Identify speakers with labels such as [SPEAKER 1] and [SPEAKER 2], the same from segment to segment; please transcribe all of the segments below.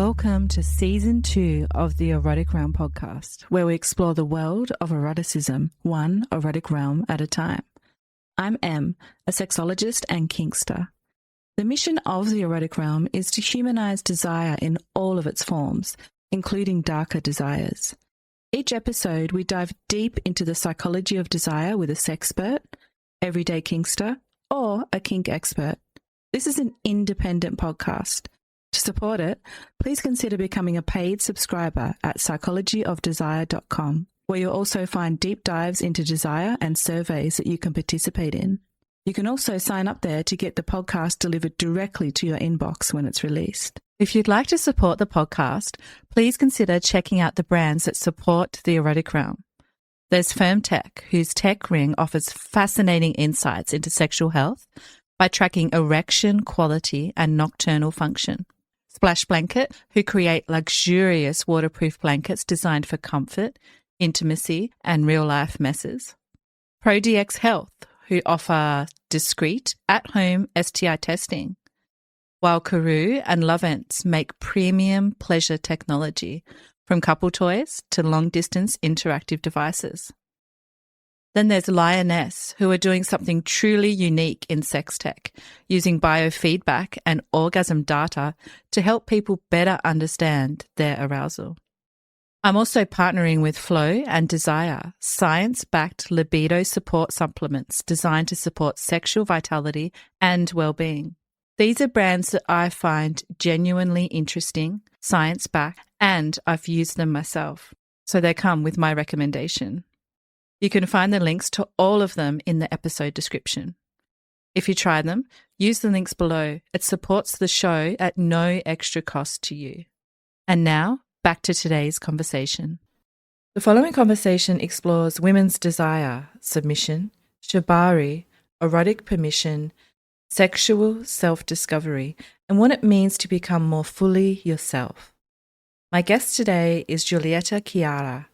[SPEAKER 1] Welcome to Season 2 of the Erotic Realm podcast, where we explore the world of eroticism, one erotic realm at a time. I'm Em, a sexologist and kinkster. The mission of the Erotic Realm is to humanize desire in all of its forms, including darker desires. Each episode, we dive deep into the psychology of desire with a sexpert, everyday kinkster, or a kink expert. This is an independent podcast. To support it, please consider becoming a paid subscriber at psychologyofdesire.com, where you'll also find deep dives into desire and surveys that you can participate in. You can also sign up there to get the podcast delivered directly to your inbox when it's released. If you'd like to support the podcast, please consider checking out the brands that support the Erotic Realm. There's Firm Tech, whose tech ring offers fascinating insights into sexual health by tracking erection quality and nocturnal function. Splash Blanket, who create luxurious waterproof blankets designed for comfort, intimacy, and real-life messes. ProDX Health, who offer discreet, at-home STI testing. While Karoo and Lovents make premium pleasure technology, from couple toys to long-distance interactive devices. Then there's Lioness, who are doing something truly unique in sex tech, using biofeedback and orgasm data to help people better understand their arousal. I'm also partnering with Flow and Desire, science-backed libido support supplements designed to support sexual vitality and well-being. These are brands that I find genuinely interesting, science-backed, and I've used them myself, so they come with my recommendation. You can find the links to all of them in the episode description. If you try them, use the links below. It supports the show at no extra cost to you. And now, back to today's conversation. The following conversation explores women's desire, submission, shibari, erotic permission, sexual self-discovery, and what it means to become more fully yourself. My guest today is Julieta Chiara,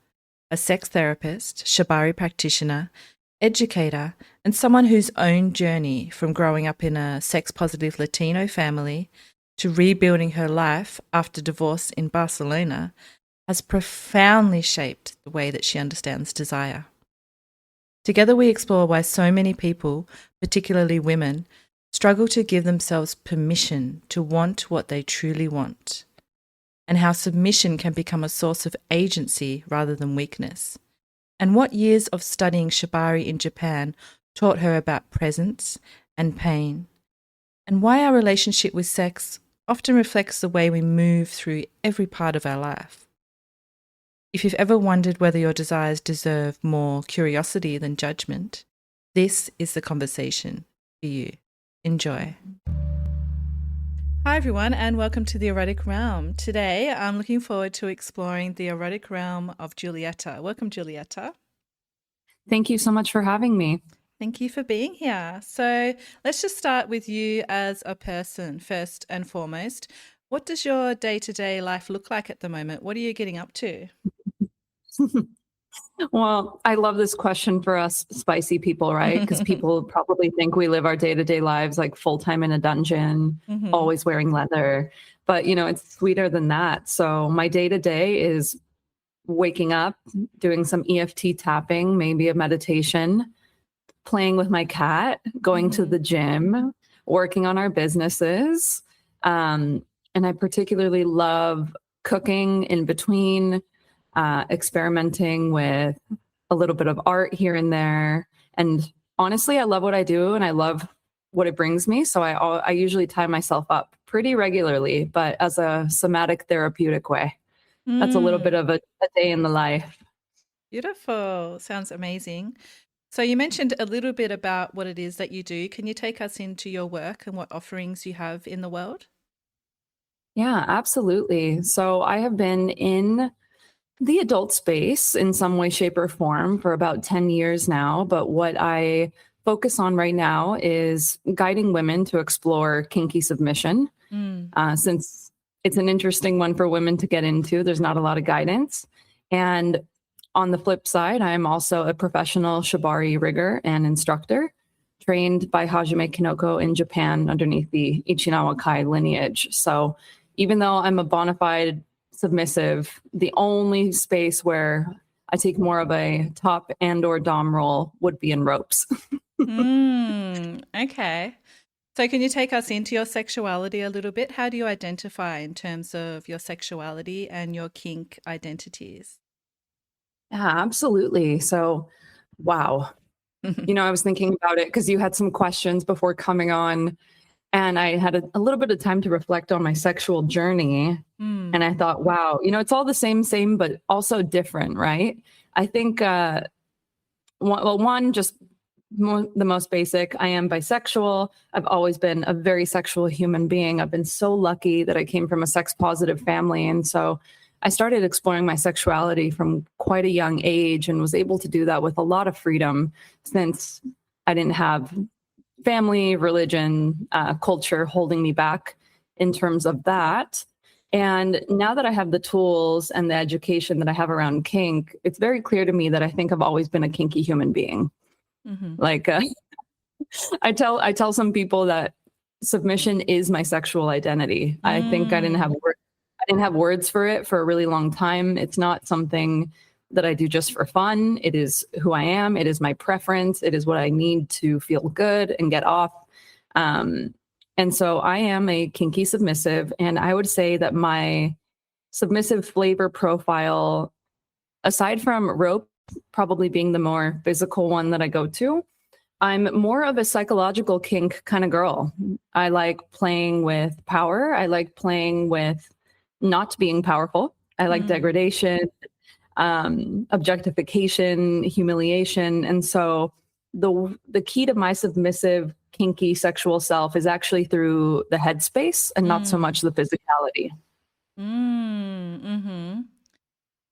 [SPEAKER 1] a sex therapist, shibari practitioner, educator, and someone whose own journey from growing up in a sex-positive Latino family to rebuilding her life after divorce in Barcelona has profoundly shaped the way that she understands desire. Together we explore why so many people, particularly women, struggle to give themselves permission to want what they truly want, and how submission can become a source of agency rather than weakness, and what years of studying Shibari in Japan taught her about presence and pain, and why our relationship with sex often reflects the way we move through every part of our life. If you've ever wondered whether your desires deserve more curiosity than judgment, this is the conversation for you. Enjoy. Hi everyone, and welcome to the Erotic Realm. Today I'm looking forward to exploring the erotic realm of Julieta. Welcome, Julieta.
[SPEAKER 2] Thank you so much for having me.
[SPEAKER 1] Thank you for being here. So let's just start with you as a person first and foremost. What does your day-to-day life look like at the moment? What are you getting up to?
[SPEAKER 2] Well, I love this question for us spicy people, right? Because people probably think we live our day-to-day lives like full-time in a dungeon, always wearing leather. But, it's sweeter than that. So my day-to-day is waking up, doing some EFT tapping, maybe a meditation, playing with my cat, going to the gym, working on our businesses. And I particularly love cooking in between, experimenting with a little bit of art here and there. And honestly, I love what I do and I love what it brings me. So I usually tie myself up pretty regularly, but as a somatic therapeutic way. That's a little bit of a day in the life.
[SPEAKER 1] Beautiful. Sounds amazing. So you mentioned a little bit about what it is that you do. Can you take us into your work and what offerings you have in the world?
[SPEAKER 2] Yeah, absolutely. So I have been in the adult space in some way, shape, or form for about 10 years now. But what I focus on right now is guiding women to explore kinky submission. Since it's an interesting one for women to get into, there's not a lot of guidance. And on the flip side, I'm also a professional shibari rigger and instructor, trained by Hajime Kinoko in Japan underneath the Ichinawa Kai lineage. So even though I'm a bona fide submissive, the only space where I take more of a top and or dom role would be in ropes.
[SPEAKER 1] Okay. So can you take us into your sexuality a little bit? How do you identify in terms of your sexuality and your kink identities?
[SPEAKER 2] Yeah, absolutely. So, wow. I was thinking about it because you had some questions before coming on, and I had a little bit of time to reflect on my sexual journey. And I thought, wow, it's all the same, but also different, right? I think, one, just the most basic, I am bisexual. I've always been a very sexual human being. I've been so lucky that I came from a sex positive family. And so I started exploring my sexuality from quite a young age and was able to do that with a lot of freedom since I didn't have family, religion, culture holding me back in terms of that. And now that I have the tools and the education that I have around kink, it's very clear to me that I think I've always been a kinky human being. Like I tell some people that submission is my sexual identity. I think I didn't have words for it for a really long time. It's not something that I do just for fun. It is who I am. It is my preference. It is what I need to feel good and get off. And so I am a kinky submissive. And I would say that my submissive flavor profile, aside from rope probably being the more physical one that I go to, I'm more of a psychological kink kind of girl. I like playing with power. I like playing with not being powerful. I like degradation, objectification, humiliation. And so the key to my submissive, kinky sexual self is actually through the headspace and not so much the physicality.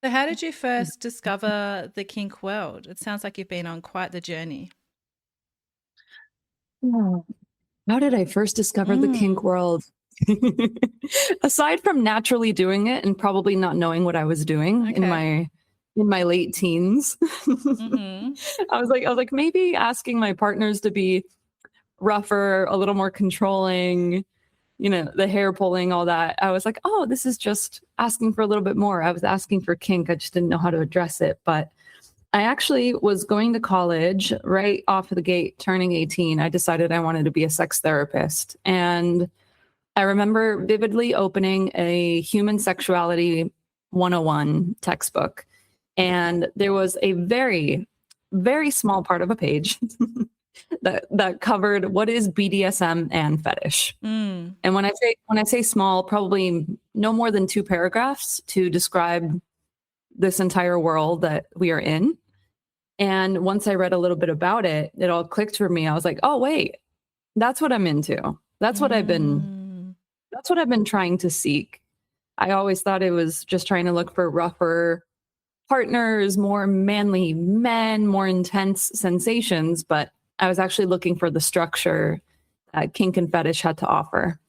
[SPEAKER 1] So how did you first discover the kink world? It sounds like you've been on quite the journey.
[SPEAKER 2] How did I first discover the kink world? Aside from naturally doing it and probably not knowing what I was doing in my late teens, I was like maybe asking my partners to be rougher, a little more controlling, the hair pulling, all that. I was like, oh, this is just asking for a little bit more. I was asking for kink. I just didn't know how to address it. But I actually was going to college right off the gate, turning 18. I decided I wanted to be a sex therapist. And I remember vividly opening a Human Sexuality 101 textbook. And there was a very, very small part of a page that covered what is BDSM and fetish. And when I say small, probably no more than 2 paragraphs to describe this entire world that we are in. And once I read a little bit about it, it all clicked for me. I was like, oh, wait, that's what I'm into. That's what I've been trying to seek. I always thought it was just trying to look for rougher partners, more manly men, more intense sensations. But I was actually looking for the structure that kink and fetish had to offer.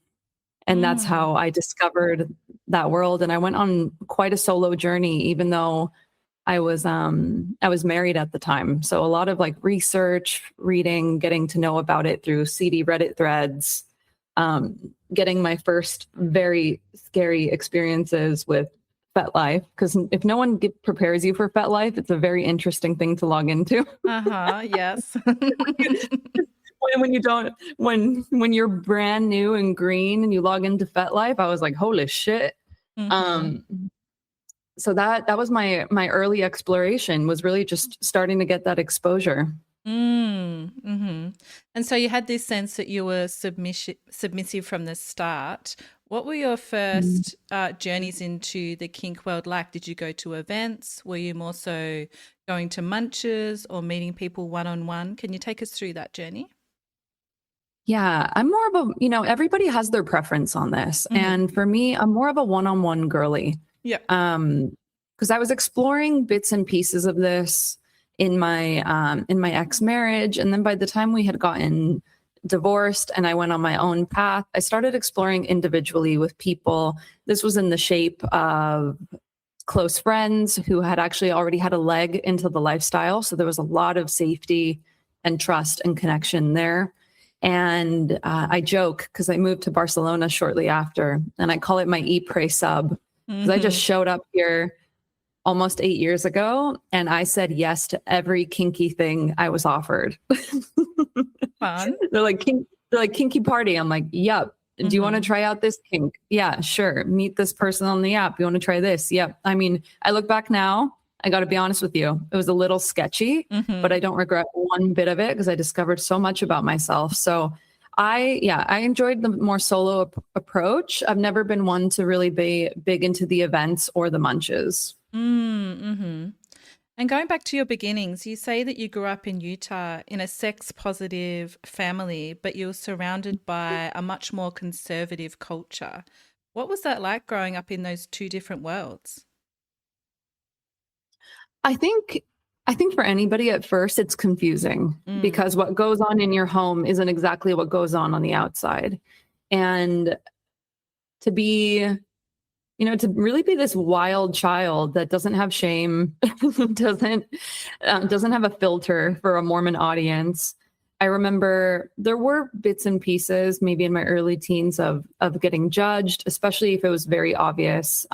[SPEAKER 2] And that's how I discovered that world. And I went on quite a solo journey, even though I was married at the time. So a lot of like research, reading, getting to know about it through seedy Reddit threads, getting my first very scary experiences with FetLife. Because if no one prepares you for FetLife, it's a very interesting thing to log into.
[SPEAKER 1] Yes.
[SPEAKER 2] when you're brand new and green and you log into FetLife, I was like, holy shit. So that was my early exploration, was really just starting to get that exposure.
[SPEAKER 1] And so you had this sense that you were submissive from the start. What were your first journeys into the kink world like? Did you go to events? Were you more so going to munches or meeting people one-on-one? Can you take us through that journey?
[SPEAKER 2] Yeah, I'm more of a, everybody has their preference on this. And for me, I'm more of a one-on-one girly.
[SPEAKER 1] Yeah.
[SPEAKER 2] Because I was exploring bits and pieces of this in my ex-marriage. And then by the time we had gotten divorced and I went on my own path, I started exploring individually with people. This was in the shape of close friends who had actually already had a leg into the lifestyle. So there was a lot of safety and trust and connection there. And I joke because I moved to Barcelona shortly after, and I call it my eat, pray, sub, because I just showed up here almost 8 years ago, and I said yes to every kinky thing I was offered.
[SPEAKER 1] Fun.
[SPEAKER 2] They're like, kinky party. I'm like, yep. Do you want to try out this kink? Yeah, sure. Meet this person on the app. You want to try this? Yep. I mean, I look back now, I got to be honest with you. It was a little sketchy, but I don't regret one bit of it because I discovered so much about myself. So I enjoyed the more solo approach. I've never been one to really be big into the events or the munches.
[SPEAKER 1] And going back to your beginnings, you say that you grew up in Utah in a sex-positive family, but you were surrounded by a much more conservative culture. What was that like growing up in those two different worlds?
[SPEAKER 2] I think for anybody at first, it's confusing because what goes on in your home isn't exactly what goes on the outside. And to be, to really be this wild child that doesn't have shame, doesn't have a filter for a Mormon audience. I remember there were bits and pieces, maybe in my early teens, of getting judged, especially if it was very obvious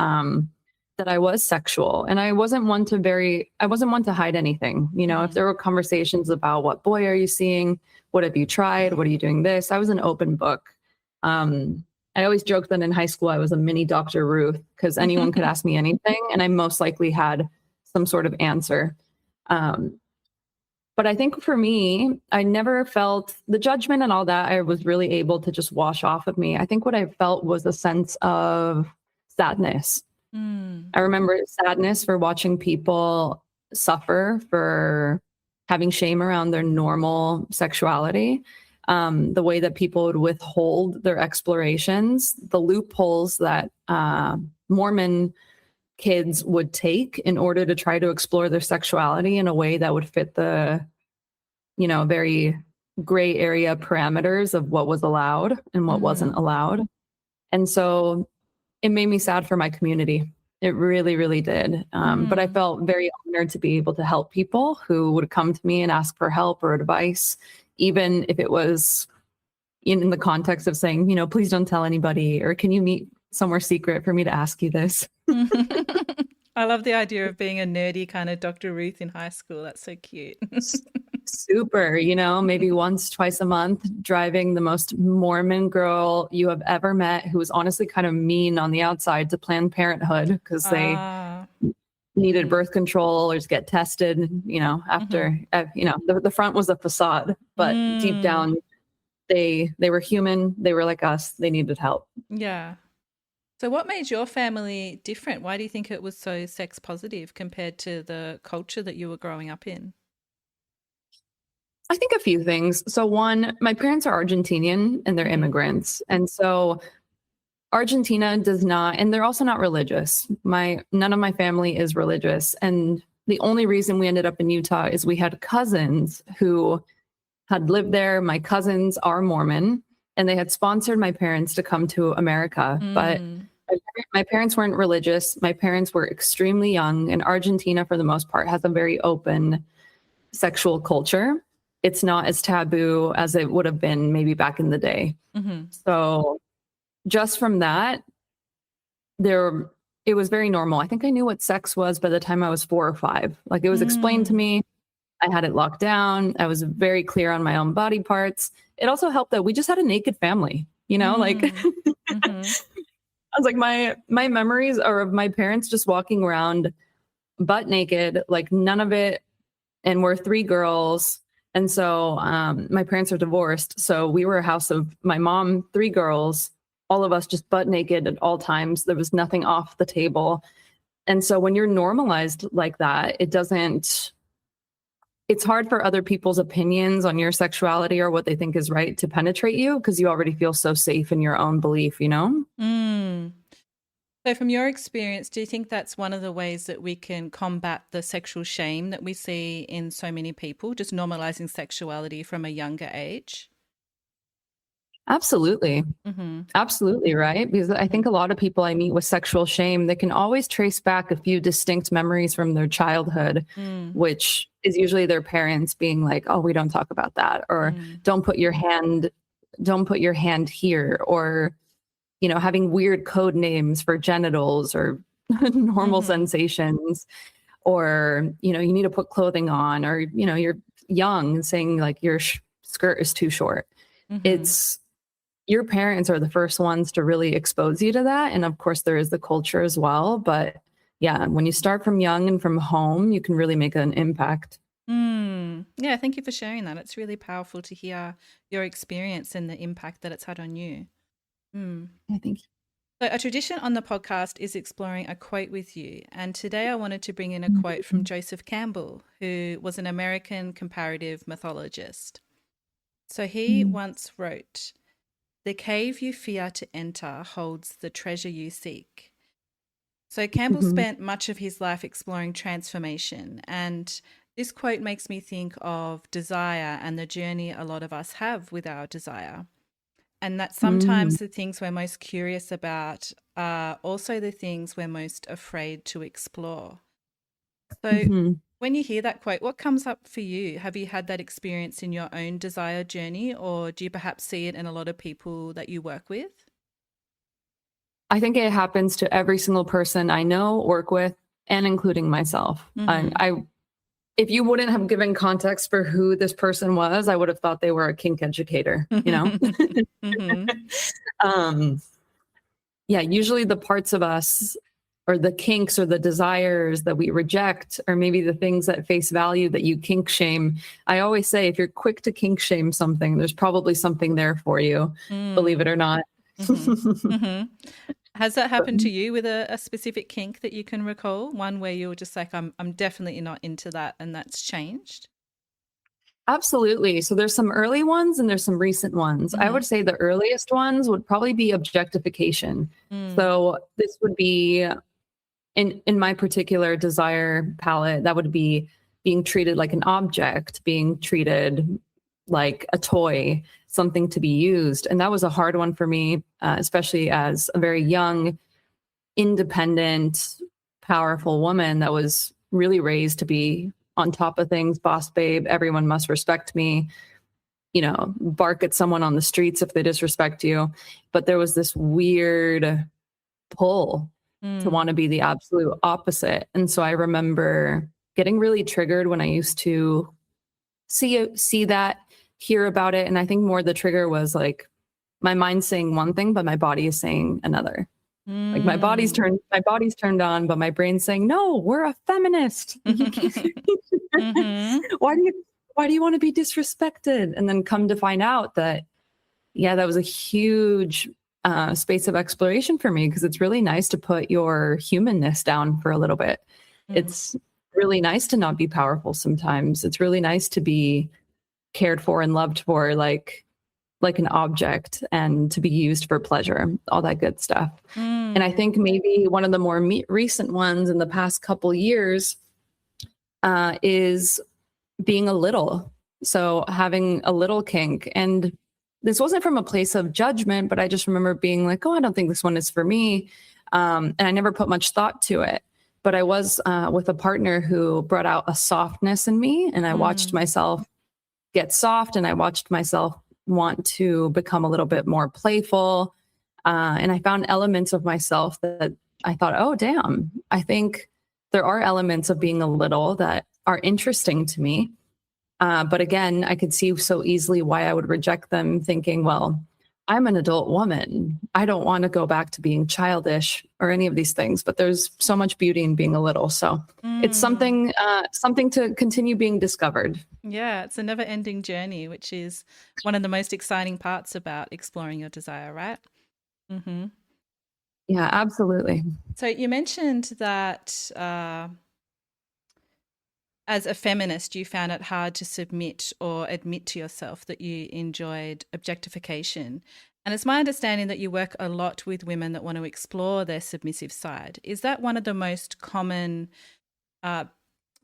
[SPEAKER 2] that I was sexual. And I wasn't one to hide anything. If there were conversations about what boy are you seeing? What have you tried? What are you doing this? I was an open book. I always joked that in high school, I was a mini Dr. Ruth because anyone could ask me anything and I most likely had some sort of answer. But I think for me, I never felt the judgment and all that. I was really able to just wash off of me. I think what I felt was a sense of sadness. I remember sadness for watching people suffer for having shame around their normal sexuality. The way that people would withhold their explorations, the loopholes that Mormon kids would take in order to try to explore their sexuality in a way that would fit the, very gray area parameters of what was allowed and what wasn't allowed. And so it made me sad for my community. It really, really did. But I felt very honored to be able to help people who would come to me and ask for help or advice, even if it was in the context of saying, please don't tell anybody, or can you meet somewhere secret for me to ask you this?
[SPEAKER 1] I love the idea of being a nerdy kind of Dr. Ruth in high school. That's so cute.
[SPEAKER 2] Super, maybe once, twice a month, driving the most Mormon girl you have ever met, who was honestly kind of mean on the outside, to Planned Parenthood because they needed birth control or to get tested, after, the front was a facade, but deep down, they were human. They were like us. They needed help.
[SPEAKER 1] Yeah. So what made your family different? Why do you think it was so sex positive compared to the culture that you were growing up in?
[SPEAKER 2] I think a few things. So one, my parents are Argentinian and they're immigrants. And so Argentina does not, and they're also not religious. None of my family is religious. And the only reason we ended up in Utah is we had cousins who had lived there. My cousins are Mormon and they had sponsored my parents to come to America. But my parents weren't religious. My parents were extremely young, and Argentina, for the most part, has a very open sexual culture. It's not as taboo as it would have been maybe back in the day. So just from that, it was very normal. I think I knew what sex was by the time I was 4 or 5. Like, it was explained to me. I had it locked down. I was very clear on my own body parts. It also helped that we just had a naked family, like I was like, my memories are of my parents just walking around butt naked, like none of it. And we're 3 girls. And so my parents are divorced. So we were a house of my mom, 3 girls, all of us just butt naked at all times. There was nothing off the table. And so when you're normalized like that, it's hard for other people's opinions on your sexuality or what they think is right to penetrate you because you already feel so safe in your own belief,
[SPEAKER 1] So from your experience, do you think that's one of the ways that we can combat the sexual shame that we see in so many people, just normalizing sexuality from a younger age?
[SPEAKER 2] Absolutely.
[SPEAKER 1] Mm-hmm.
[SPEAKER 2] Absolutely, right? Because I think a lot of people I meet with sexual shame, they can always trace back a few distinct memories from their childhood,
[SPEAKER 1] Mm.
[SPEAKER 2] which is usually their parents being like, "Oh, we don't talk about that," or
[SPEAKER 1] Mm.
[SPEAKER 2] don't put your hand here," or having weird code names for genitals or normal
[SPEAKER 1] Mm-hmm.
[SPEAKER 2] sensations, or you need to put clothing on, or you're young and saying like your skirt is too short.
[SPEAKER 1] Mm-hmm.
[SPEAKER 2] It's your parents are the first ones to really expose you to that. And of course, there is the culture as well. But yeah, when you start from young and from home, you can really make an impact.
[SPEAKER 1] Yeah, thank you for sharing that. It's really powerful to hear your experience and the impact that it's had on you. Mm.
[SPEAKER 2] I think.
[SPEAKER 1] So, a tradition on the podcast is exploring a quote with you. And today I wanted to bring in a quote from Joseph Campbell, who was an American comparative mythologist. So, he once wrote, "The cave you fear to enter holds the treasure you seek." So, Campbell
[SPEAKER 2] Mhm.
[SPEAKER 1] spent much of his life exploring transformation. And this quote makes me think of desire and the journey a lot of us have with our desire. And that
[SPEAKER 2] Mm.
[SPEAKER 1] sometimes the things we're most curious about are also the things we're most afraid to explore. So,
[SPEAKER 2] Mhm.
[SPEAKER 1] when you hear that quote, what comes up for you? Have you had that experience in your own desire journey, or do you perhaps see it in a lot of people that you work with?
[SPEAKER 2] I think it happens to every single person I know, work with, and including myself.
[SPEAKER 1] Mm-hmm.
[SPEAKER 2] If you wouldn't have given context for who this person was, I would have thought they were a kink educator,
[SPEAKER 1] Mm-hmm.
[SPEAKER 2] um, yeah, usually the parts of us or the kinks or the desires that we reject, or maybe the things at face value that you kink shame. I always say, if you're quick to kink shame something, there's probably something there for you, believe it or not.
[SPEAKER 1] Mm-hmm. Mm-hmm. Has that happened to you with a specific kink that you can recall? One where you were just like, I'm definitely not into that, and that's changed?
[SPEAKER 2] Absolutely. So there's some early ones and there's some recent ones. I
[SPEAKER 1] Mm-hmm.
[SPEAKER 2] would say the earliest ones would probably be objectification.
[SPEAKER 1] Mm.
[SPEAKER 2] So this would be in my particular desire palette, that would be being treated like an object, being treated like a toy, something to be used. And that was a hard one for me, especially as a very young, independent, powerful woman that was really raised to be on top of things, boss babe, everyone must respect me, bark at someone on the streets if they disrespect you. But there was this weird pull to
[SPEAKER 1] Mm.
[SPEAKER 2] want to be the absolute opposite. And so I remember getting really triggered when I used to see that, hear about it. And I think more the trigger was like my mind saying one thing, but my body is saying another. Like
[SPEAKER 1] Mm.
[SPEAKER 2] my body's turned on, but my brain's saying, no, we're a feminist. You can't.
[SPEAKER 1] Mm-hmm.
[SPEAKER 2] why do you why do you want to be disrespected? And then come to find out that, yeah, that was a huge space of exploration for me, because it's really nice to put your humanness down for a little bit.
[SPEAKER 1] Mm.
[SPEAKER 2] It's really nice to not be powerful sometimes. It's really nice to be cared for and loved for, like an object, and to be used for pleasure, all that good stuff. And I
[SPEAKER 1] Mm.
[SPEAKER 2] think maybe one of the more recent ones in the past couple years is being a little. So having a little kink. And this wasn't from a place of judgment, but I just remember being like, oh, I don't think this one is for me. And I never put much thought to it. But I was with a partner who brought out a softness in me, and I watched
[SPEAKER 1] Mm.
[SPEAKER 2] myself get soft, and I watched myself want to become a little bit more playful. And I found elements of myself that I thought, oh, damn, I think there are elements of being a little that are interesting to me. But again, I could see so easily why I would reject them, thinking, well, I'm an adult woman. I don't want to go back to being childish or any of these things. But there's so much beauty in being a little. So it's
[SPEAKER 1] Mm.
[SPEAKER 2] something to continue being discovered.
[SPEAKER 1] Yeah, it's a never ending journey, which is one of the most exciting parts about exploring your desire, right? Mm-hmm.
[SPEAKER 2] Yeah, absolutely.
[SPEAKER 1] So you mentioned that as a feminist, you found it hard to submit or admit to yourself that you enjoyed objectification. And it's my understanding that you work a lot with women that want to explore their submissive side. Is that one of the most common uh,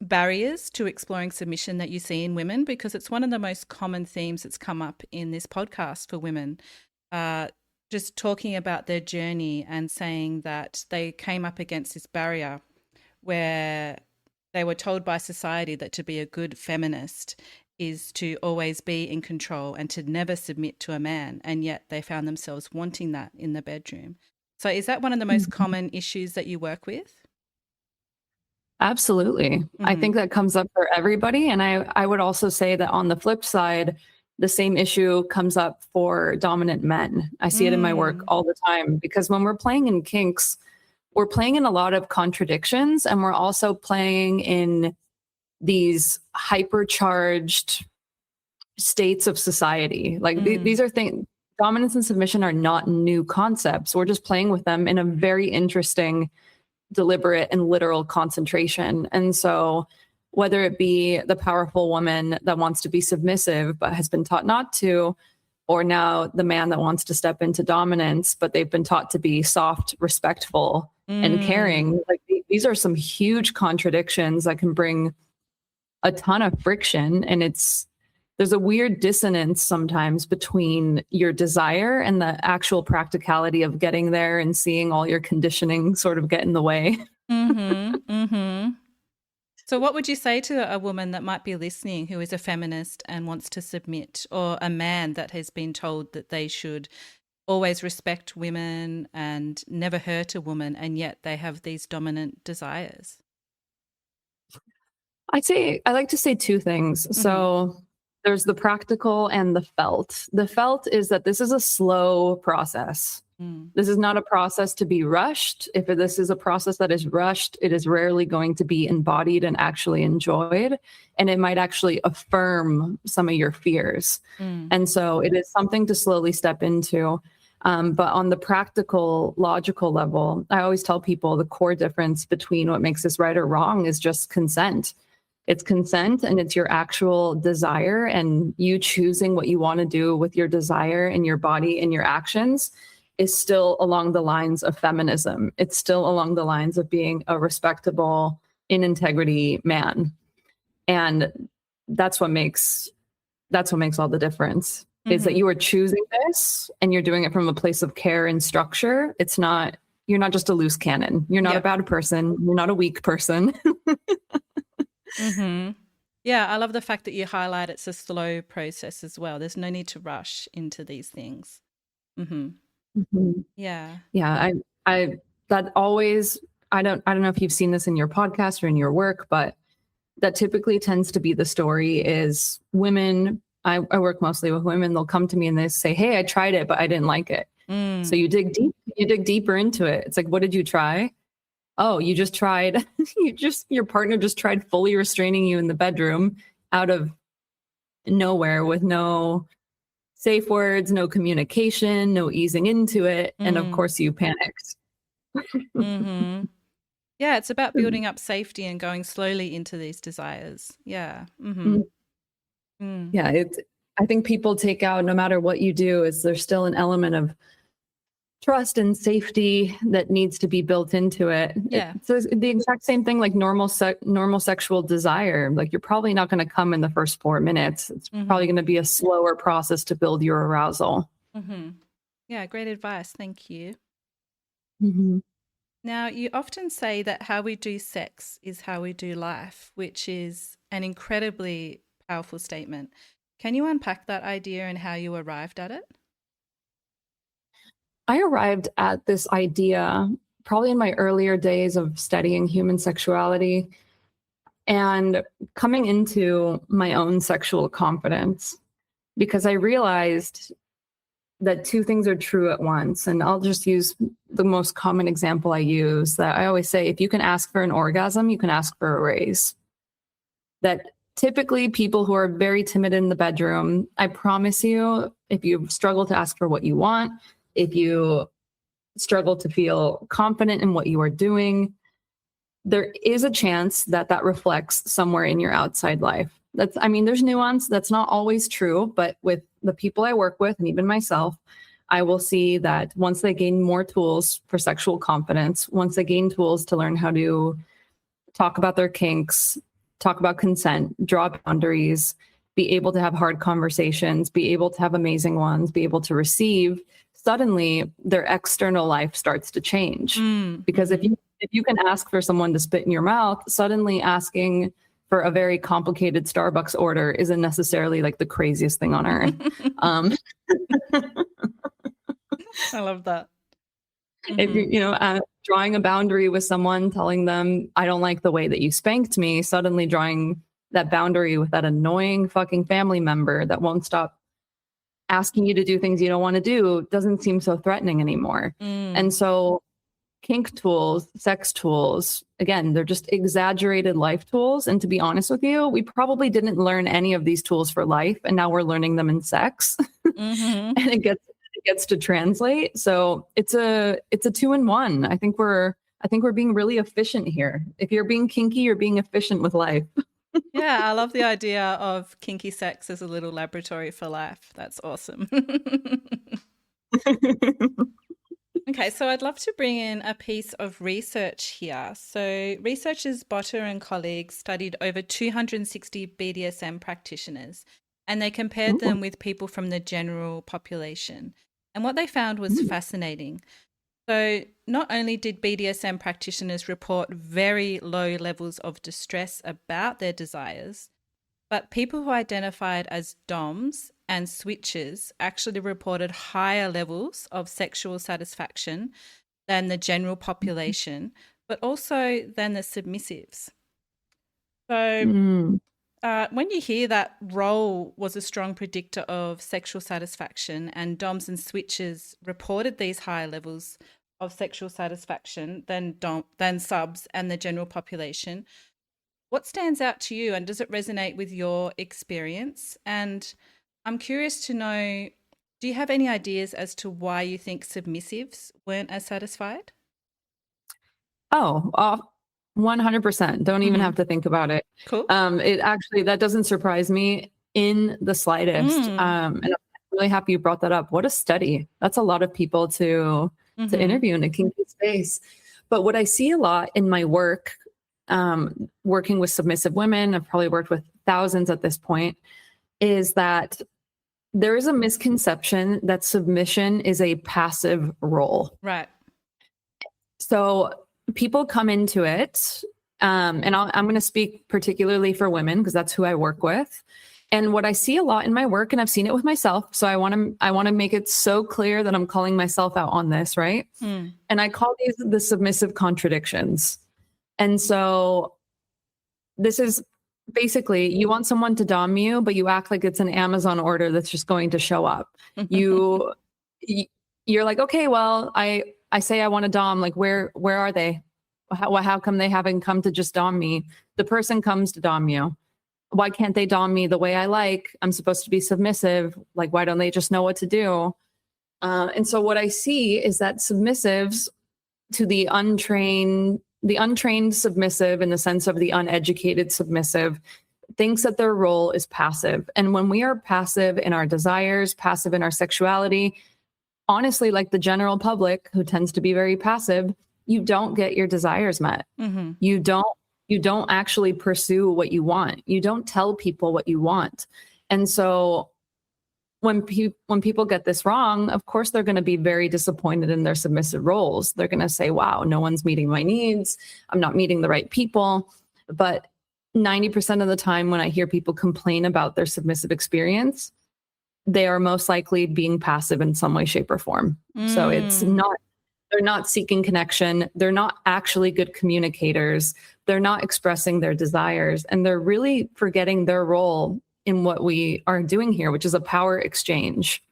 [SPEAKER 1] barriers to exploring submission that you see in women? Because it's one of the most common themes that's come up in this podcast for women. just talking about their journey and saying that they came up against this barrier where they were told by society that to be a good feminist is to always be in control and to never submit to a man, and yet they found themselves wanting that in the bedroom. So is that one of the most common issues that you work with?
[SPEAKER 2] Absolutely. I think that comes up for everybody. And I would also say that on the flip side, the same issue comes up for dominant men. I see it in my work all the time, because when we're playing in kinks, we're playing in a lot of contradictions, and we're also playing in these hypercharged states of society. Like these are things, dominance and submission are not new concepts. We're just playing with them in a very interesting, deliberate and literal concentration. And so whether it be the powerful woman that wants to be submissive but has been taught not to, or now the man that wants to step into dominance but they've been taught to be soft, respectful and caring, like these are some huge contradictions that can bring a ton of friction. And there's a weird dissonance sometimes between your desire and the actual practicality of getting there, and seeing all your conditioning sort of get in the way.
[SPEAKER 1] So what would you say to a woman that might be listening who is a feminist and wants to submit, or a man that has been told that they should always respect women and never hurt a woman, and yet they have these dominant desires?
[SPEAKER 2] I like to say two things. So there's the practical and the felt. The felt is that this is a slow process. This is not a process to be rushed. If this is a process that is rushed, it is rarely going to be embodied and actually enjoyed. And it might actually affirm some of your fears. And so it is something to slowly step into. But on the practical, logical level, I always tell people the core difference between what makes this right or wrong is just consent. It's consent, and it's your actual desire, and you choosing what you want to do with your desire and your body and your actions is still along the lines of feminism. It's still along the lines of being a respectable, in integrity man. And that's what makes all the difference, is that you are choosing this and you're doing it from a place of care and structure. You're not just a loose cannon. You're not a bad person. You're not a weak person.
[SPEAKER 1] Yeah, I love the fact that you highlight it's a slow process as well. There's no need to rush into these things. Yeah.
[SPEAKER 2] I that always, I don't know if you've seen this in your podcast or in your work, but that typically tends to be the story is women. I work mostly with women. They'll come to me and they say, "Hey, I tried it, but I didn't like it." So you dig deeper into it. It's like, what did you try? Oh, you just tried, your partner just tried fully restraining you in the bedroom out of nowhere, with no safe words, no communication, no easing into it. And of course you panicked.
[SPEAKER 1] Yeah, it's about building up safety and going slowly into these desires. Yeah.
[SPEAKER 2] Yeah, I think people take out, no matter what you do, is there's still an element of trust and safety that needs to be built into it.
[SPEAKER 1] Yeah.
[SPEAKER 2] So it's the exact same thing like normal sexual desire. Like you're probably not going to come in the first 4 minutes. It's probably going to be a slower process to build your arousal.
[SPEAKER 1] Yeah, great advice. Thank you. Now, you often say that how we do sex is how we do life, which is an incredibly powerful statement. Can you unpack that idea and how you arrived at it?
[SPEAKER 2] I arrived at this idea probably in my earlier days of studying human sexuality and coming into my own sexual confidence, because I realized that two things are true at once. And I'll just use the most common example I use, that I always say, if you can ask for an orgasm, you can ask for a raise. That typically people who are very timid in the bedroom, I promise you, if you struggle to ask for what you want, if you struggle to feel confident in what you are doing, there is a chance that that reflects somewhere in your outside life. There's nuance. That's not always true, but with the people I work with, and even myself, I will see that once they gain more tools for sexual confidence, once they gain tools to learn how to talk about their kinks, talk about consent, draw boundaries, be able to have hard conversations, be able to have amazing ones, be able to receive, suddenly their external life starts to change. Because if you can ask for someone to spit in your mouth, suddenly asking for a very complicated Starbucks order isn't necessarily like the craziest thing on earth.
[SPEAKER 1] I love that.
[SPEAKER 2] If you drawing a boundary with someone, telling them, I don't like the way that you spanked me, suddenly drawing that boundary with that annoying fucking family member that won't stop asking you to do things you don't want to do doesn't seem so threatening anymore. And so kink tools, sex tools, again, they're just exaggerated life tools. And to be honest with you, we probably didn't learn any of these tools for life, and now we're learning them in sex. And it gets to translate. So it's a 2-in-1. I think we're being really efficient here. If you're being kinky, you're being efficient with life.
[SPEAKER 1] Yeah, I love the idea of kinky sex as a little laboratory for life. That's awesome. Okay, so I'd love to bring in a piece of research here. So researchers Botter and colleagues studied over 260 BDSM practitioners, and they compared them with people from the general population. And what they found was fascinating. So not only did BDSM practitioners report very low levels of distress about their desires, but people who identified as DOMs and switches actually reported higher levels of sexual satisfaction than the general population, but also than the submissives. So when you hear that role was a strong predictor of sexual satisfaction and DOMs and switches reported these higher levels of sexual satisfaction than subs and the general population, what stands out to you, and does it resonate with your experience? And I'm curious to know, do you have any ideas as to why you think submissives weren't as satisfied?
[SPEAKER 2] 100%. Don't even have to think about it.
[SPEAKER 1] Cool.
[SPEAKER 2] It actually, that doesn't surprise me in the slightest. And I'm really happy you brought that up. What a study. That's a lot of people to interview in a kinky space. But what I see a lot in my work, working with submissive women, I've probably worked with thousands at this point, is that there is a misconception that submission is a passive role.
[SPEAKER 1] Right.
[SPEAKER 2] So people come into it, and I'm going to speak particularly for women because that's who I work with. And what I see a lot in my work, and I've seen it with myself, so I want to make it so clear that I'm calling myself out on this, right? And I call these the submissive contradictions. And so this is basically, you want someone to dom you, but you act like it's an Amazon order that's just going to show up. You're like, okay, well, I say I want to dom, like where are they? How come they haven't come to just dom me? The person comes to dom you. Why can't they dom me the way I like? I'm supposed to be submissive. Like, why don't they just know what to do? And so what I see is that submissives, to the untrained submissive, in the sense of the uneducated submissive, thinks that their role is passive. And when we are passive in our desires, passive in our sexuality, honestly, like the general public who tends to be very passive, you don't get your desires met. You don't actually pursue what you want. You don't tell people what you want. And so when people get this wrong, of course, they're going to be very disappointed in their submissive roles. They're going to say, wow, no one's meeting my needs. I'm not meeting the right people. But 90% of the time when I hear people complain about their submissive experience, they are most likely being passive in some way, shape, or form. So they're not seeking connection. They're not actually good communicators. They're not expressing their desires. And they're really forgetting their role in what we are doing here, which is a power exchange.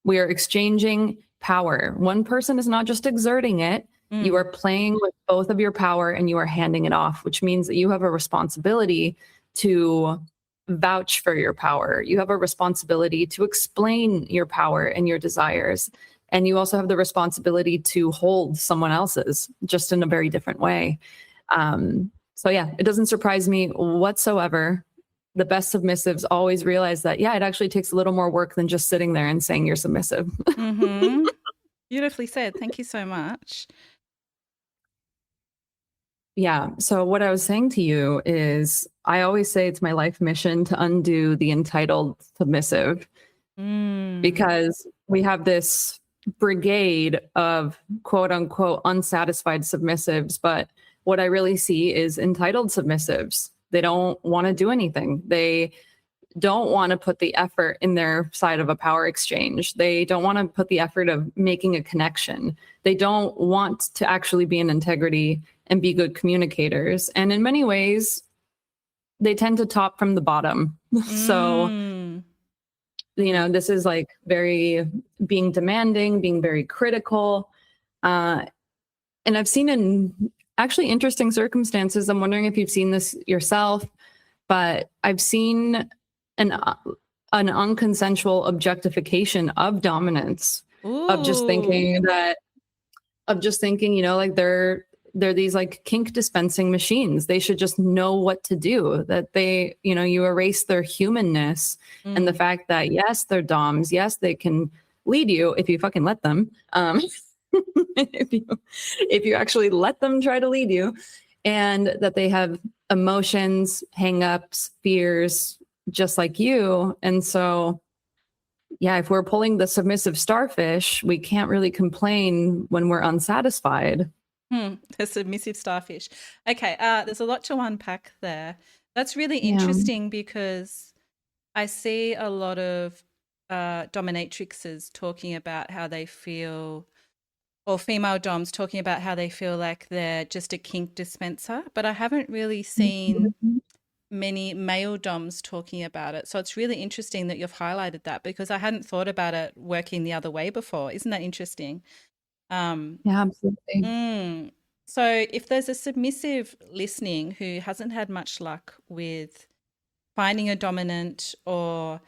[SPEAKER 2] We are exchanging power. One person is not just exerting it. You are playing with both of your power and you are handing it off, which means that you have a responsibility to vouch for your power. You have a responsibility to explain your power and your desires. And you also have the responsibility to hold someone else's, just in a very different way. So yeah, it doesn't surprise me whatsoever. The best submissives always realize that, yeah, it actually takes a little more work than just sitting there and saying you're submissive.
[SPEAKER 1] Beautifully said. Thank you so much.
[SPEAKER 2] Yeah. So what I was saying to you is I always say it's my life mission to undo the entitled submissive, because we have this brigade of quote unquote unsatisfied submissives. But what I really see is entitled submissives. They don't want to do anything. They don't want to put the effort in their side of a power exchange. They don't want to put the effort of making a connection. They don't want to actually be in integrity and be good communicators. And in many ways, they tend to top from the bottom. So, this is like very being demanding, being very critical. And I've seen in actually interesting circumstances, I'm wondering if you've seen this yourself, but I've seen an unconsensual objectification of dominance, of just thinking, like they're these like kink dispensing machines. They should just know what to do, that they, you erase their humanness and the fact that, yes, they're doms. Yes, they can lead you if you fucking let them. If you actually let them try to lead you, and that they have emotions, hangups, fears, just like you. And so, yeah, if we're pulling the submissive starfish, we can't really complain when we're unsatisfied.
[SPEAKER 3] The submissive starfish. Okay, there's a lot to unpack there. That's really interesting because I see a lot of dominatrixes talking about how they feel, or female doms talking about how they feel like they're just a kink dispenser, but I haven't really seen many male doms talking about it. So it's really interesting that you've highlighted that, because I hadn't thought about it working the other way before. Isn't that interesting?
[SPEAKER 2] Yeah, absolutely.
[SPEAKER 3] So if there's a submissive listening who hasn't had much luck with finding a dominant, or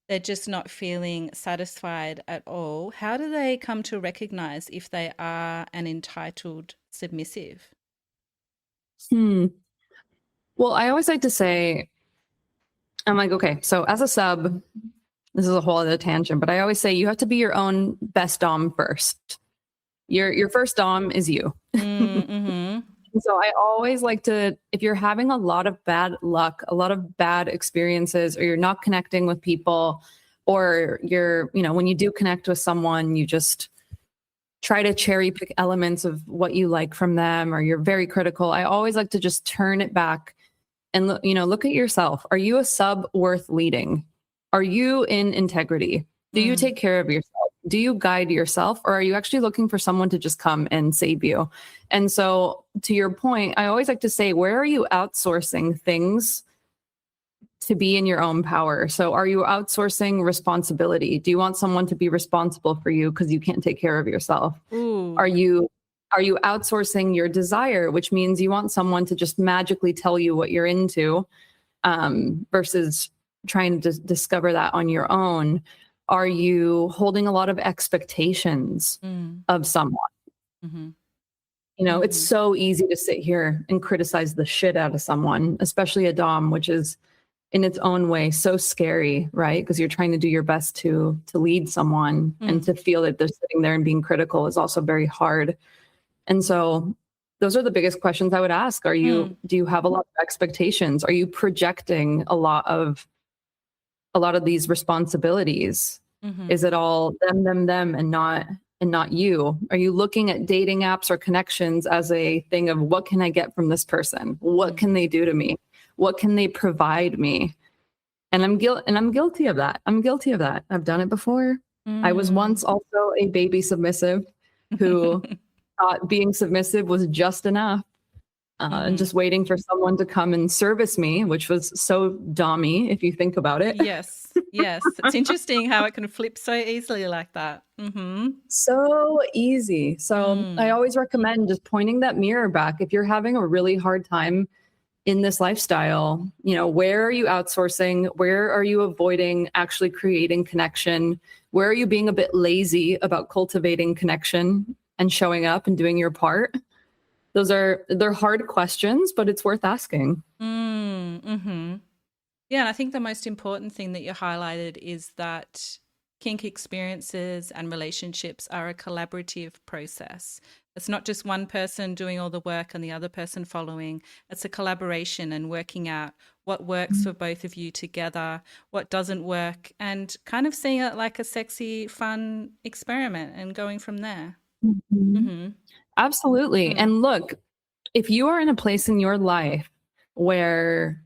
[SPEAKER 3] they're just not feeling satisfied at all, how do they come to recognize if they are an entitled submissive?
[SPEAKER 2] Well, I always like to say, I'm like, okay, so as a sub, this is a whole other tangent, but I always say you have to be your own best dom first. Your first dom is you. So I always like to, if you're having a lot of bad luck, a lot of bad experiences, or you're not connecting with people, or you're, when you do connect with someone, you just try to cherry pick elements of what you like from them, or you're very critical. I always like to just turn it back and look at yourself. Are you a sub worth leading? Are you in integrity? Do you take care of yourself? Do you guide yourself, or are you actually looking for someone to just come and save you? And so, to your point, I always like to say, where are you outsourcing things to be in your own power? So are you outsourcing responsibility? Do you want someone to be responsible for you because you can't take care of yourself? Are you outsourcing your desire, which means you want someone to just magically tell you what you're into, versus trying to discover that on your own? Are you holding a lot of expectations of someone? It's so easy to sit here and criticize the shit out of someone, especially a dom, which is in its own way so scary, right? Because you're trying to do your best to lead someone, and to feel that they're sitting there and being critical is also very hard. And so those are the biggest questions I would ask. Do you have a lot of expectations? Are you projecting a lot of these responsibilities? Is it all them and not you? Are you looking at dating apps or connections as a thing of, what can I get from this person? What can they do to me? What can they provide me? And I'm guilty of that. I've done it before. I was once also a baby submissive who thought being submissive was just enough. And just waiting for someone to come and service me, which was so dommy if you think about it.
[SPEAKER 3] Yes. It's interesting how it can flip so easily like that.
[SPEAKER 2] So easy. So I always recommend just pointing that mirror back. If you're having a really hard time in this lifestyle, where are you outsourcing? Where are you avoiding actually creating connection? Where are you being a bit lazy about cultivating connection and showing up and doing your part? They're hard questions, but it's worth asking.
[SPEAKER 3] Yeah, and I think the most important thing that you highlighted is that kink experiences and relationships are a collaborative process. It's not just one person doing all the work and the other person following. It's a collaboration and working out what works for both of you together, what doesn't work, and kind of seeing it like a sexy, fun experiment and going from there.
[SPEAKER 2] Absolutely. And look, if you are in a place in your life where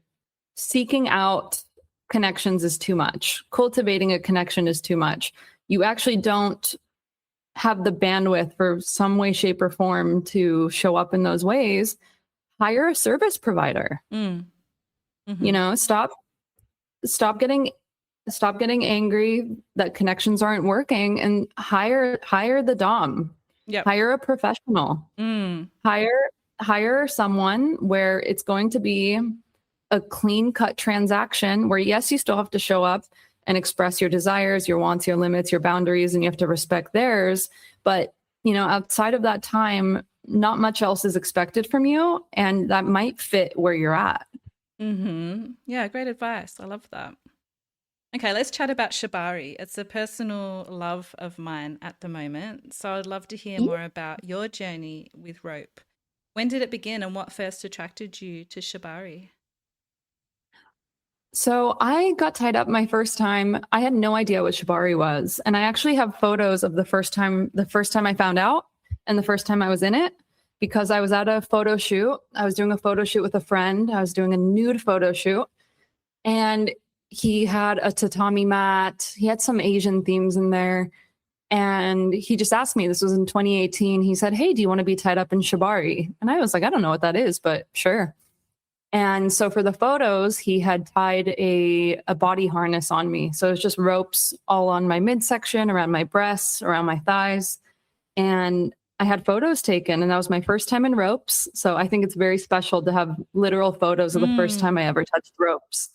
[SPEAKER 2] seeking out connections is too much, cultivating a connection is too much, you actually don't have the bandwidth for some way, shape, or form to show up in those ways, hire a service provider. You know, stop getting angry that connections aren't working, and hire the dom. Hire a professional. Hire someone where it's going to be a clean cut transaction where, yes, you still have to show up and express your desires, your wants, your limits, your boundaries, and you have to respect theirs. But, you know, outside of that time, not much else is expected from you, and that might fit where you're at.
[SPEAKER 3] Yeah, great advice. I love that. Okay, let's chat about Shibari. It's a personal love of mine at the moment. So I'd love to hear more about your journey with rope. When did it begin and what first attracted you to Shibari?
[SPEAKER 2] So I got tied up my first time. I had no idea what Shibari was. And I actually have photos of the first time I found out and the first time I was in it, because I was at a photo shoot. I was doing a photo shoot with a friend. I was doing a nude photo shoot. And he had a tatami mat. He had some Asian themes in there. And he just asked me, this was in 2018. He said, "Hey, do you want to be tied up in Shibari?" And I was like, I don't know what that is, but sure. And so for the photos, he had tied a body harness on me. So it was just ropes all on my midsection, around my breasts, around my thighs. And I had photos taken, and that was my first time in ropes. So I think it's very special to have literal photos of the first time I ever touched ropes.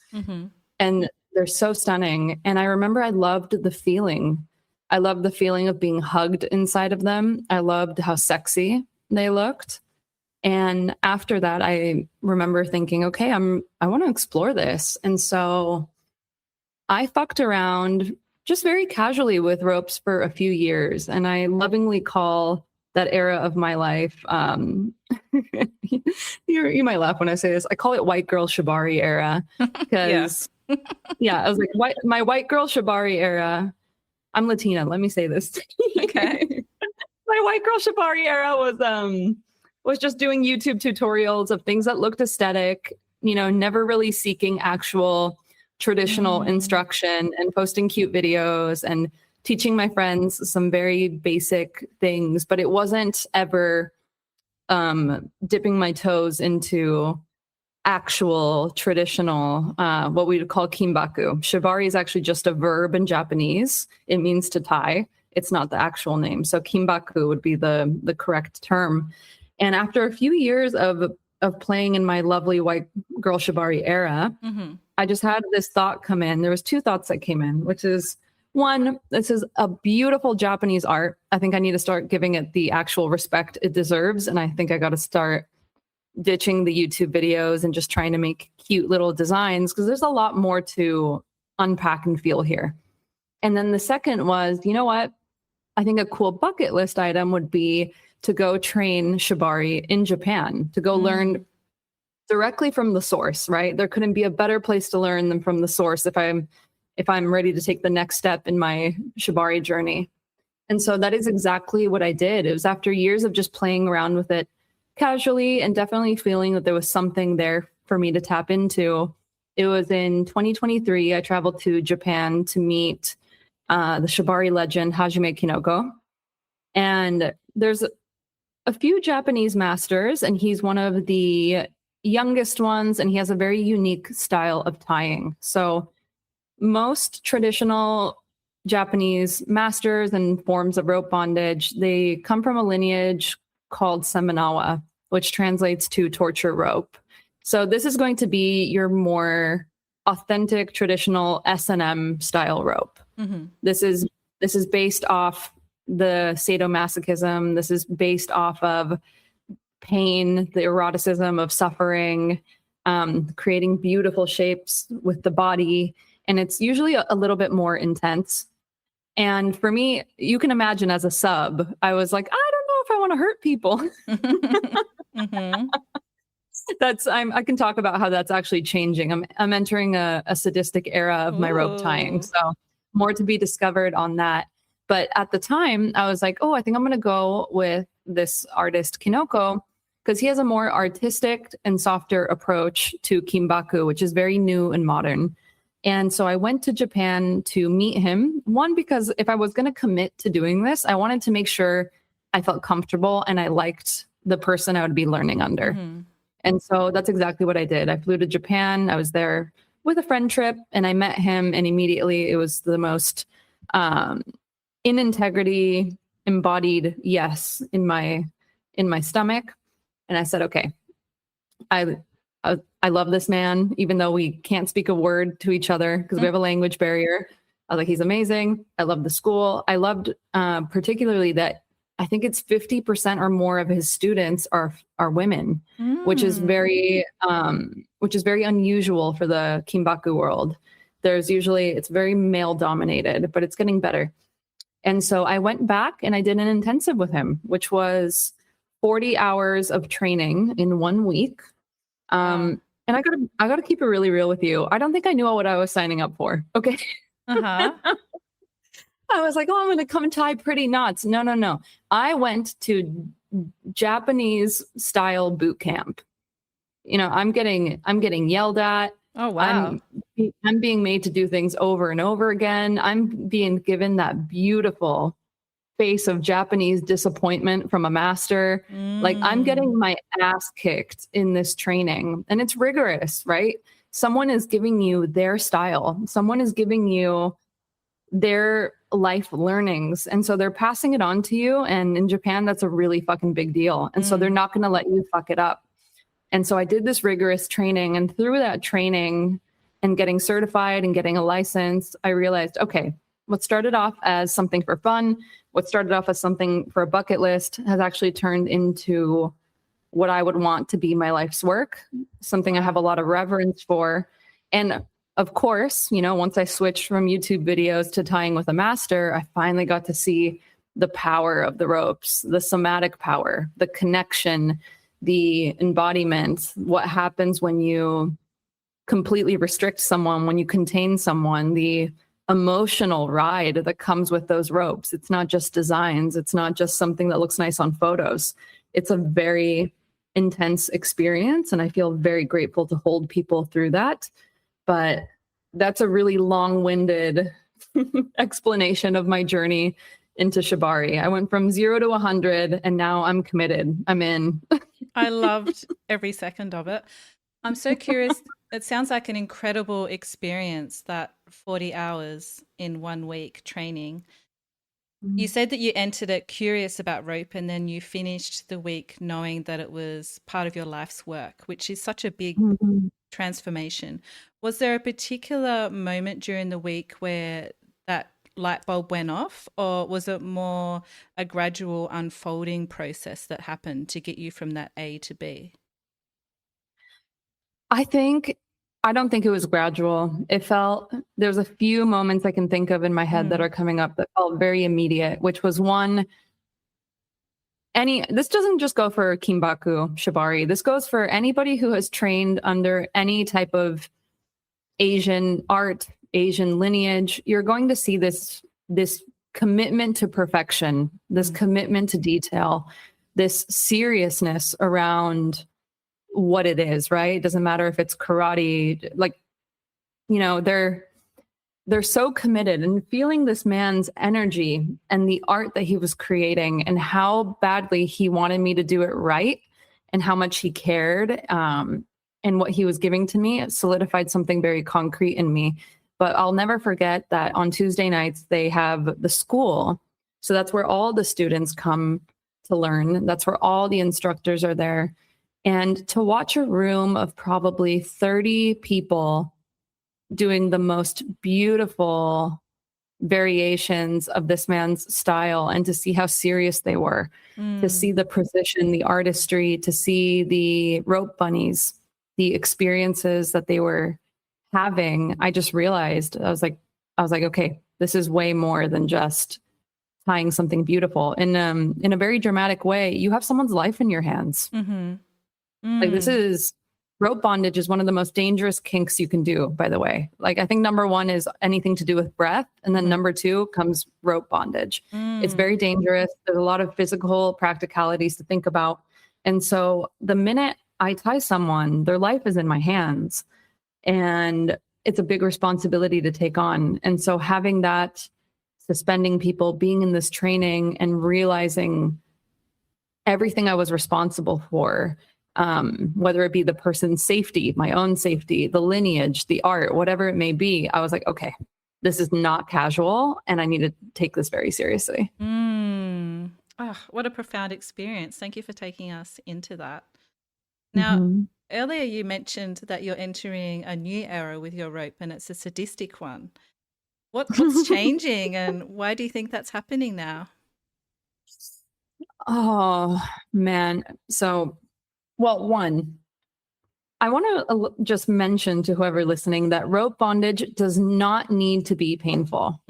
[SPEAKER 2] And they're so stunning. And I remember I loved the feeling. I loved the feeling of being hugged inside of them. I loved how sexy they looked. And after that, I remember thinking, okay, I want to explore this. And so I fucked around just very casually with ropes for a few years. And I lovingly call that era of my life, you might laugh when I say this, I call it white girl Shibari era. Because I was like, my white girl Shibari era. I'm Latina, let me say this.
[SPEAKER 3] Okay.
[SPEAKER 2] My white girl Shibari era was just doing YouTube tutorials of things that looked aesthetic, you know, never really seeking actual traditional instruction, and posting cute videos and teaching my friends some very basic things. But it wasn't ever dipping my toes into actual traditional, what we would call kimbaku. Shibari is actually just a verb in Japanese. It means to tie. It's not the actual name. So kimbaku would be the correct term. And after a few years of playing in my lovely white girl Shibari era, I just had this thought come in. There was two thoughts that came in, which is, one, this is a beautiful Japanese art. I think I need to start giving it the actual respect it deserves. And I think I got to start ditching the YouTube videos and just trying to make cute little designs, because there's a lot more to unpack and feel here. And then the second was, you know what? I think a cool bucket list item would be to go train Shibari in Japan, to go learn directly from the source, right? There couldn't be a better place to learn than from the source if I'm ready to take the next step in my Shibari journey. And so that is exactly what I did. It was after years of just playing around with it casually and definitely feeling that there was something there for me to tap into. It was in 2023, I traveled to Japan to meet the Shibari legend, Hajime Kinoko. And there's a few Japanese masters, and he's one of the youngest ones, and he has a very unique style of tying. So most traditional Japanese masters and forms of rope bondage, they come from a lineage called Seminawa, which translates to torture rope. So this is going to be your more authentic, traditional S&M style rope. This is based off the sadomasochism. This is based off of pain, the eroticism of suffering, creating beautiful shapes with the body. And it's usually a little bit more intense. And for me, you can imagine as a sub, I was like, I don't know if I want to hurt people.
[SPEAKER 3] Mm-hmm.
[SPEAKER 2] I can talk about how that's actually changing. I'm entering a sadistic era of my rope tying.
[SPEAKER 3] Ooh.
[SPEAKER 2] So more to be discovered on that. But at the time I was like, oh, I think I'm going to go with this artist Kinoko, because he has a more artistic and softer approach to Kimbaku, which is very new and modern. And so I went to Japan to meet him. One, because if I was going to commit to doing this, I wanted to make sure I felt comfortable and I liked the person I would be learning under.
[SPEAKER 3] Mm-hmm.
[SPEAKER 2] And so that's exactly what I did. I flew to Japan. I was there with a friend trip and I met him, and immediately it was the most in integrity embodied yes in my stomach. And I said, okay, I love this man, even though we can't speak a word to each other because we have a language barrier. I was like, he's amazing. I love the school. I loved particularly that I think it's 50% or more of his students are women, which is very unusual for the Kimbaku world. It's very male dominated, but it's getting better. And so I went back and I did an intensive with him, which was 40 hours of training in 1 week. And I gotta keep it really real with you. I don't think I knew what I was signing up for. Okay.
[SPEAKER 3] Uh-huh.
[SPEAKER 2] I was like, oh, I'm going to come tie pretty knots. No. I went to Japanese style boot camp. I'm getting yelled at.
[SPEAKER 3] Oh, wow.
[SPEAKER 2] I'm being made to do things over and over again. I'm being given that beautiful face of Japanese disappointment from a master. Like, I'm getting my ass kicked in this training, and it's rigorous, right? Someone is giving you their style. Someone is giving you their life learnings. And so they're passing it on to you. And in Japan, that's a really fucking big deal. And so they're not going to let you fuck it up. And so I did this rigorous training. And through that training and getting certified and getting a license, I realized, okay, what started off as something for fun, what started off as something for a bucket list has actually turned into what I would want to be my life's work, something I have a lot of reverence for. And of course, once I switched from YouTube videos to tying with a master, I finally got to see the power of the ropes, the somatic power, the connection, the embodiment, what happens when you completely restrict someone, when you contain someone, the emotional ride that comes with those ropes. It's not just designs. It's not just something that looks nice on photos. It's a very intense experience. And I feel very grateful to hold people through that. But that's a really long-winded explanation of my journey into Shibari. I went from 0 to 100 and now I'm committed. I'm in.
[SPEAKER 3] I loved every second of it. I'm so curious. It sounds like an incredible experience, that 40 hours in 1 week training. You said that you entered it curious about rope and then you finished the week knowing that it was part of your life's work, which is such a big transformation. Was there a particular moment during the week where that light bulb went off, or was it more a gradual unfolding process that happened to get you from that A to B?
[SPEAKER 2] I don't think it was gradual. There's a few moments I can think of in my head that are coming up that felt very immediate, which was one, this doesn't just go for Kimbaku, Shibari. This goes for anybody who has trained under any type of Asian art, Asian lineage. You're going to see this commitment to perfection, this commitment to detail, this seriousness around what it is, right? It doesn't matter if it's karate, they're so committed, and feeling this man's energy and the art that he was creating and how badly he wanted me to do it right and how much he cared, and what he was giving to me, it solidified something very concrete in me. But I'll never forget that on Tuesday nights, they have the school. So that's where all the students come to learn. That's where all the instructors are there. And to watch a room of probably 30 people doing the most beautiful variations of this man's style, and to see how serious they were, to see the precision, the artistry, to see the rope bunnies, the experiences that they were having, I just realized, I was like, okay, This is way more than just tying something beautiful. In a very dramatic way, you have someone's life in your hands. Like this is rope bondage is one of the most dangerous kinks you can do, by the way. Like I think number one is anything to do with breath. And then number two comes rope bondage. It's very dangerous. There's a lot of physical practicalities to think about. And so the minute I tie someone, their life is in my hands. And it's a big responsibility to take on. And so having that, suspending people, being in this training and realizing everything I was responsible for, whether it be the person's safety, my own safety, the lineage, the art, whatever it may be, I was like, okay, this is not casual and I need to take this very seriously.
[SPEAKER 3] Oh, what a profound experience. Thank you for taking us into that. Now, earlier you mentioned that you're entering a new era with your rope and it's a sadistic one. What's changing and why do you think that's happening now?
[SPEAKER 2] Oh, man. So, well, one, I want to just mention to whoever listening that rope bondage does not need to be painful.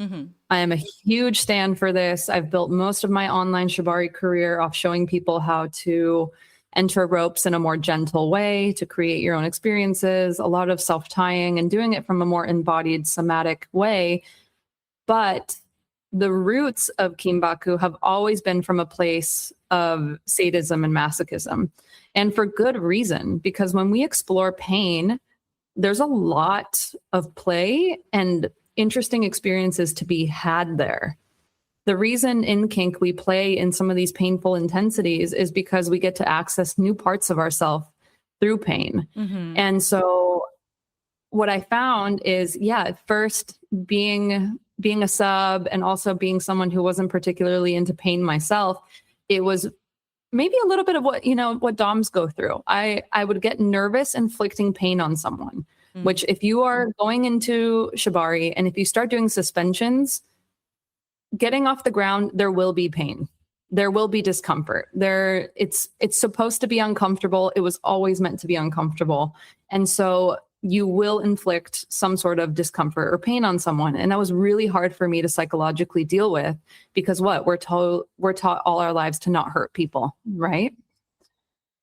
[SPEAKER 2] I am a huge stand for this. I've built most of my online Shibari career off showing people how to enter ropes in a more gentle way, to create your own experiences, a lot of self-tying and doing it from a more embodied somatic way. But the roots of Kimbaku have always been from a place of sadism and masochism. And for good reason, because when we explore pain, there's a lot of play and interesting experiences to be had there. The reason in kink we play in some of these painful intensities is because we get to access new parts of ourselves through pain. And so what I found is, at first being a sub and also being someone who wasn't particularly into pain myself, it was maybe a little bit of what doms go through. I would get nervous inflicting pain on someone, which if you are going into Shibari and if you start doing suspensions, getting off the ground, there will be pain. There will be discomfort. It's supposed to be uncomfortable. It was always meant to be uncomfortable. And so you will inflict some sort of discomfort or pain on someone. And that was really hard for me to psychologically deal with because we're taught all our lives to not hurt people, right?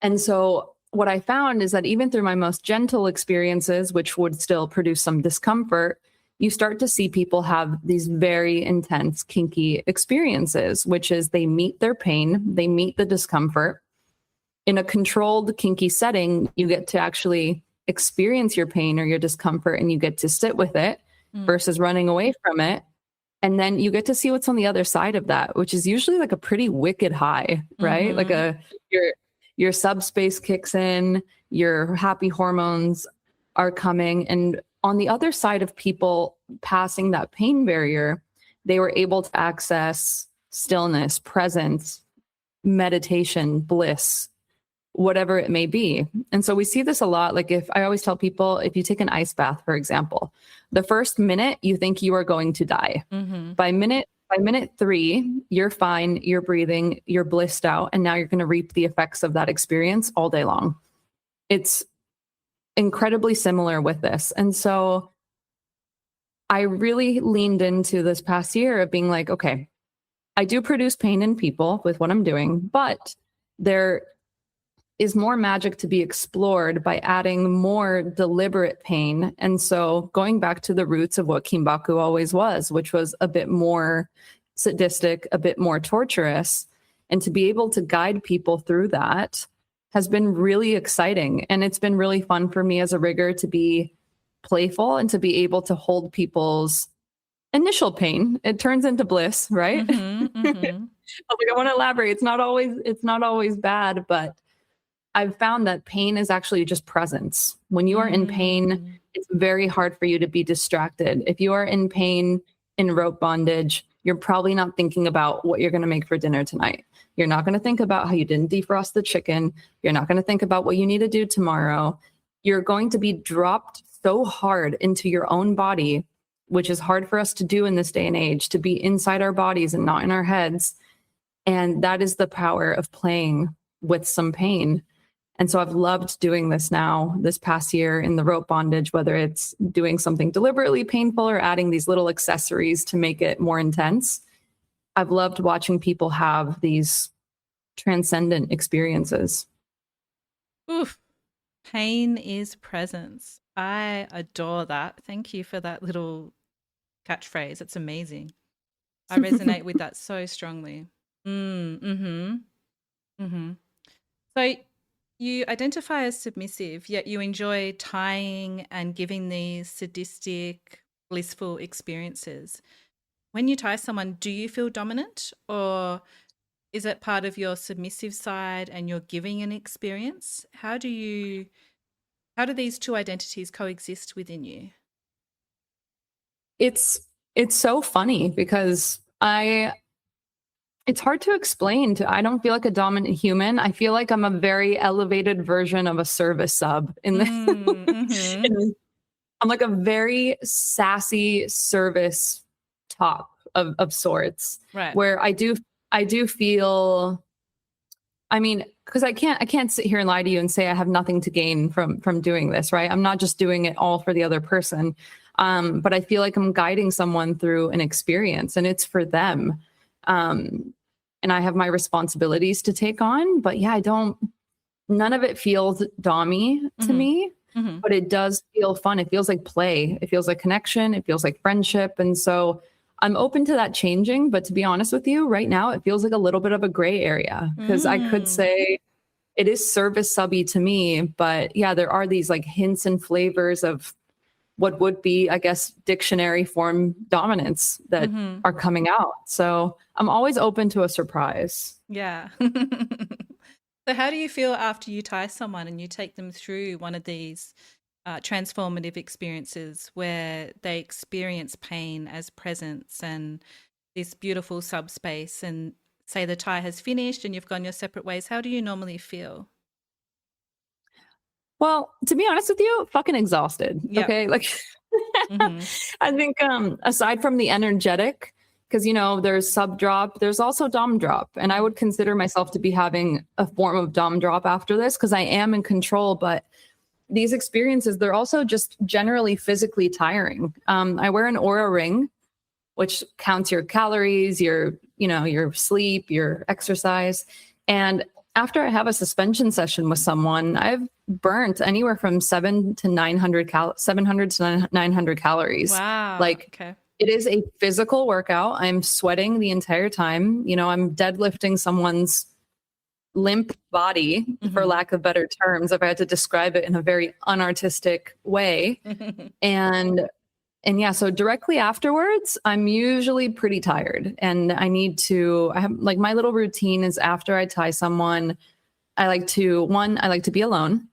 [SPEAKER 2] And so what I found is that even through my most gentle experiences, which would still produce some discomfort, you start to see people have these very intense, kinky experiences, which is they meet their pain, they meet the discomfort. In a controlled, kinky setting, you get to actually experience your pain or your discomfort and you get to sit with it versus running away from it. And then you get to see what's on the other side of that, which is usually like a pretty wicked high, right? Like your subspace kicks in, your happy hormones are coming. And on the other side of people passing that pain barrier, they were able to access stillness, presence, meditation, bliss, whatever it may be. And so we see this a lot. Like I always tell people, if you take an ice bath, for example, the first minute you think you are going to die. By minute 3, you're fine, you're breathing, you're blissed out. And now you're going to reap the effects of that experience all day long. It's incredibly similar with this. And so I really leaned into this past year of being like, okay, I do produce pain in people with what I'm doing, but there is more magic to be explored by adding more deliberate pain. And so going back to the roots of what Kimbaku always was, which was a bit more sadistic, a bit more torturous, and to be able to guide people through that has been really exciting. And it's been really fun for me as a rigger to be playful and to be able to hold people's initial pain. It turns into bliss, right? I want to elaborate. It's not always bad, but I've found that pain is actually just presence. When you are in pain, it's very hard for you to be distracted. If you are in pain in rope bondage, you're probably not thinking about what you're going to make for dinner tonight. You're not going to think about how you didn't defrost the chicken. You're not going to think about what you need to do tomorrow. You're going to be dropped so hard into your own body, which is hard for us to do in this day and age, to be inside our bodies and not in our heads. And that is the power of playing with some pain. And so I've loved doing this now this past year in the rope bondage, whether it's doing something deliberately painful or adding these little accessories to make it more intense. I've loved watching people have these transcendent experiences.
[SPEAKER 3] Oof. Pain is presence. I adore that. Thank you for that little catchphrase. It's amazing. I resonate with that so strongly. So you identify as submissive, yet you enjoy tying and giving these sadistic, blissful experiences. When you tie someone, do you feel dominant, or is it part of your submissive side and you're giving an experience? How do these two identities coexist within you?
[SPEAKER 2] It's so funny because it's hard to explain. I don't feel like a dominant human. I feel like I'm a very elevated version of a service sub in this. I'm like a very sassy service top of sorts,
[SPEAKER 3] right?
[SPEAKER 2] Where I do feel, I mean, because I can't sit here and lie to you and say I have nothing to gain from doing this, right? I'm not just doing it all for the other person. But I feel like I'm guiding someone through an experience, and it's for them. And I have my responsibilities to take on, but yeah, none of it feels dommy to me, but it does feel fun. It feels like play. It feels like connection. It feels like friendship. And so I'm open to that changing, but to be honest with you, right now, it feels like a little bit of a gray area, because I could say it is service subby to me, but yeah, there are these like hints and flavors of what would be, I guess, dictionary form dominance that are coming out. So I'm always open to a surprise.
[SPEAKER 3] Yeah. So how do you feel after you tie someone and you take them through one of these transformative experiences where they experience pain as presence and this beautiful subspace, and say the tie has finished and you've gone your separate ways? How do you normally feel?
[SPEAKER 2] Well, to be honest with you, fucking exhausted. Yep. Okay. Like, I think aside from the energetic, because, there's sub drop, there's also dom drop. And I would consider myself to be having a form of dom drop after this, because I am in control. But these experiences, they're also just generally physically tiring. I wear an Oura ring, which counts your calories, your sleep, your exercise. And after I have a suspension session with someone, I've burnt anywhere from 700 to 900 calories.
[SPEAKER 3] Wow.
[SPEAKER 2] Okay. It is a physical workout. I'm sweating the entire time. I'm deadlifting someone's limp body, for lack of better terms, if I had to describe it in a very unartistic way. And yeah, so directly afterwards, I'm usually pretty tired, and I have like my little routine is after I tie someone, I like to be alone.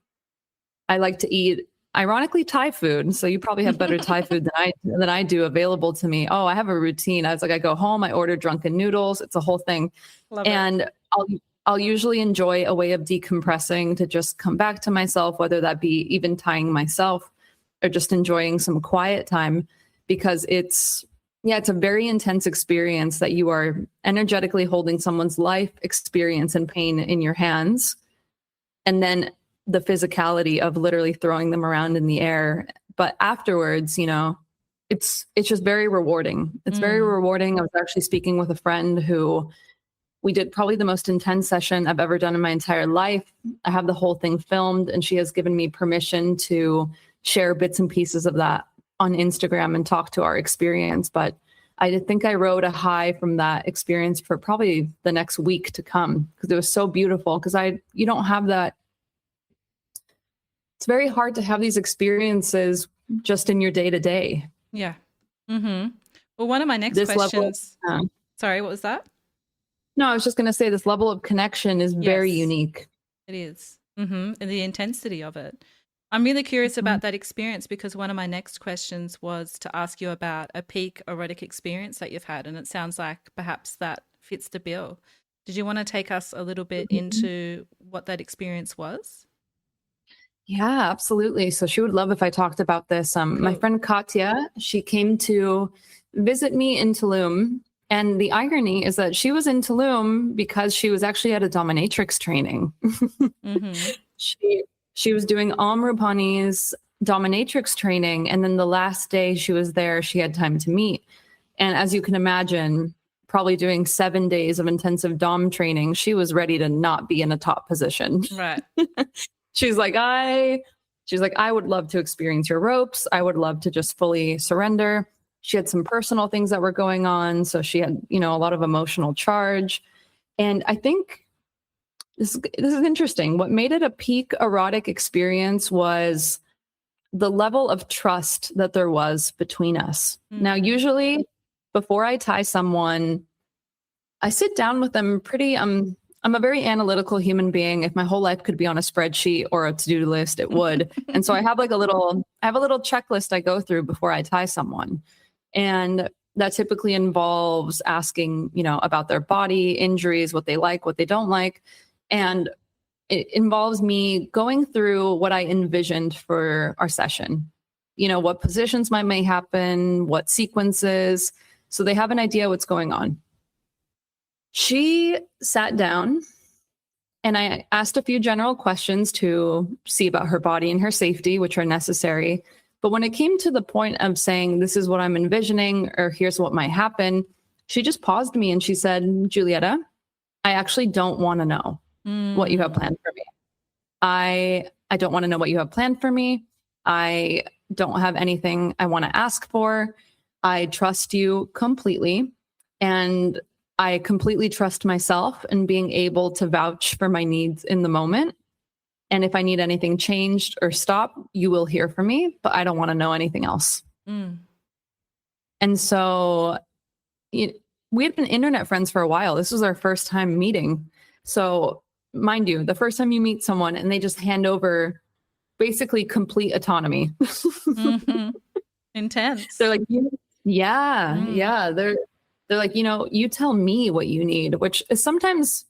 [SPEAKER 2] I like to eat, ironically, Thai food. So you probably have better Thai food than I do available to me. Oh, I have a routine. I go home, I order drunken noodles. It's a whole thing.
[SPEAKER 3] Love
[SPEAKER 2] and
[SPEAKER 3] it.
[SPEAKER 2] I'll usually enjoy a way of decompressing to just come back to myself, whether that be even tying myself or just enjoying some quiet time, because it's a very intense experience that you are energetically holding someone's life experience and pain in your hands. And then the physicality of literally throwing them around in the air. But afterwards, it's just very rewarding. It's very rewarding. I was actually speaking with a friend who we did probably the most intense session I've ever done in my entire life. I have the whole thing filmed, and she has given me permission to share bits and pieces of that on Instagram and talk to our experience. But I think I rode a high from that experience for probably the next week to come, because it was so beautiful. Because you don't have that. It's very hard to have these experiences just in your day to day.
[SPEAKER 3] Yeah. Well, one of my next questions. Sorry, what was that?
[SPEAKER 2] No, I was just going to say this level of connection is very unique.
[SPEAKER 3] It is. And the intensity of it. I'm really curious about that experience, because one of my next questions was to ask you about a peak erotic experience that you've had. And it sounds like perhaps that fits the bill. Did you want to take us a little bit into what that experience was?
[SPEAKER 2] Yeah, absolutely. So she would love if I talked about this. Cool. My friend Katya, she came to visit me in Tulum. And the irony is that she was in Tulum because she was actually at a dominatrix training. She was doing Rupani's dominatrix training, and then the last day she was there, she had time to meet. And as you can imagine, probably doing 7 days of intensive dom training, she was ready to not be in a top position.
[SPEAKER 3] Right.
[SPEAKER 2] She's like, I would love to experience your ropes. I would love to just fully surrender. She had some personal things that were going on, so she had, a lot of emotional charge. And I think this is interesting. What made it a peak erotic experience was the level of trust that there was between us. Mm-hmm. Now, usually before I tie someone, I sit down with them I'm a very analytical human being. If my whole life could be on a spreadsheet or a to-do list, it would. And so I have a little checklist I go through before I tie someone. And that typically involves asking, about their body, injuries, what they like, what they don't like. And it involves me going through what I envisioned for our session. What positions may happen, what sequences, so they have an idea what's going on. She sat down and I asked a few general questions to see about her body and her safety, which are necessary. But when it came to the point of saying, this is what I'm envisioning, or here's what might happen, she just paused me and she said, Julieta, I actually don't want to know what you have planned for me. I don't want to know what you have planned for me. I don't have anything I want to ask for. I trust you completely. And I completely trust myself in being able to vouch for my needs in the moment. And if I need anything changed or stopped, you will hear from me, but I don't want to know anything else. And so we had been internet friends for a while. This was our first time meeting. So mind you, the first time you meet someone and they just hand over basically complete autonomy.
[SPEAKER 3] Intense.
[SPEAKER 2] They're like, yeah. They're like, you tell me what you need, which is sometimes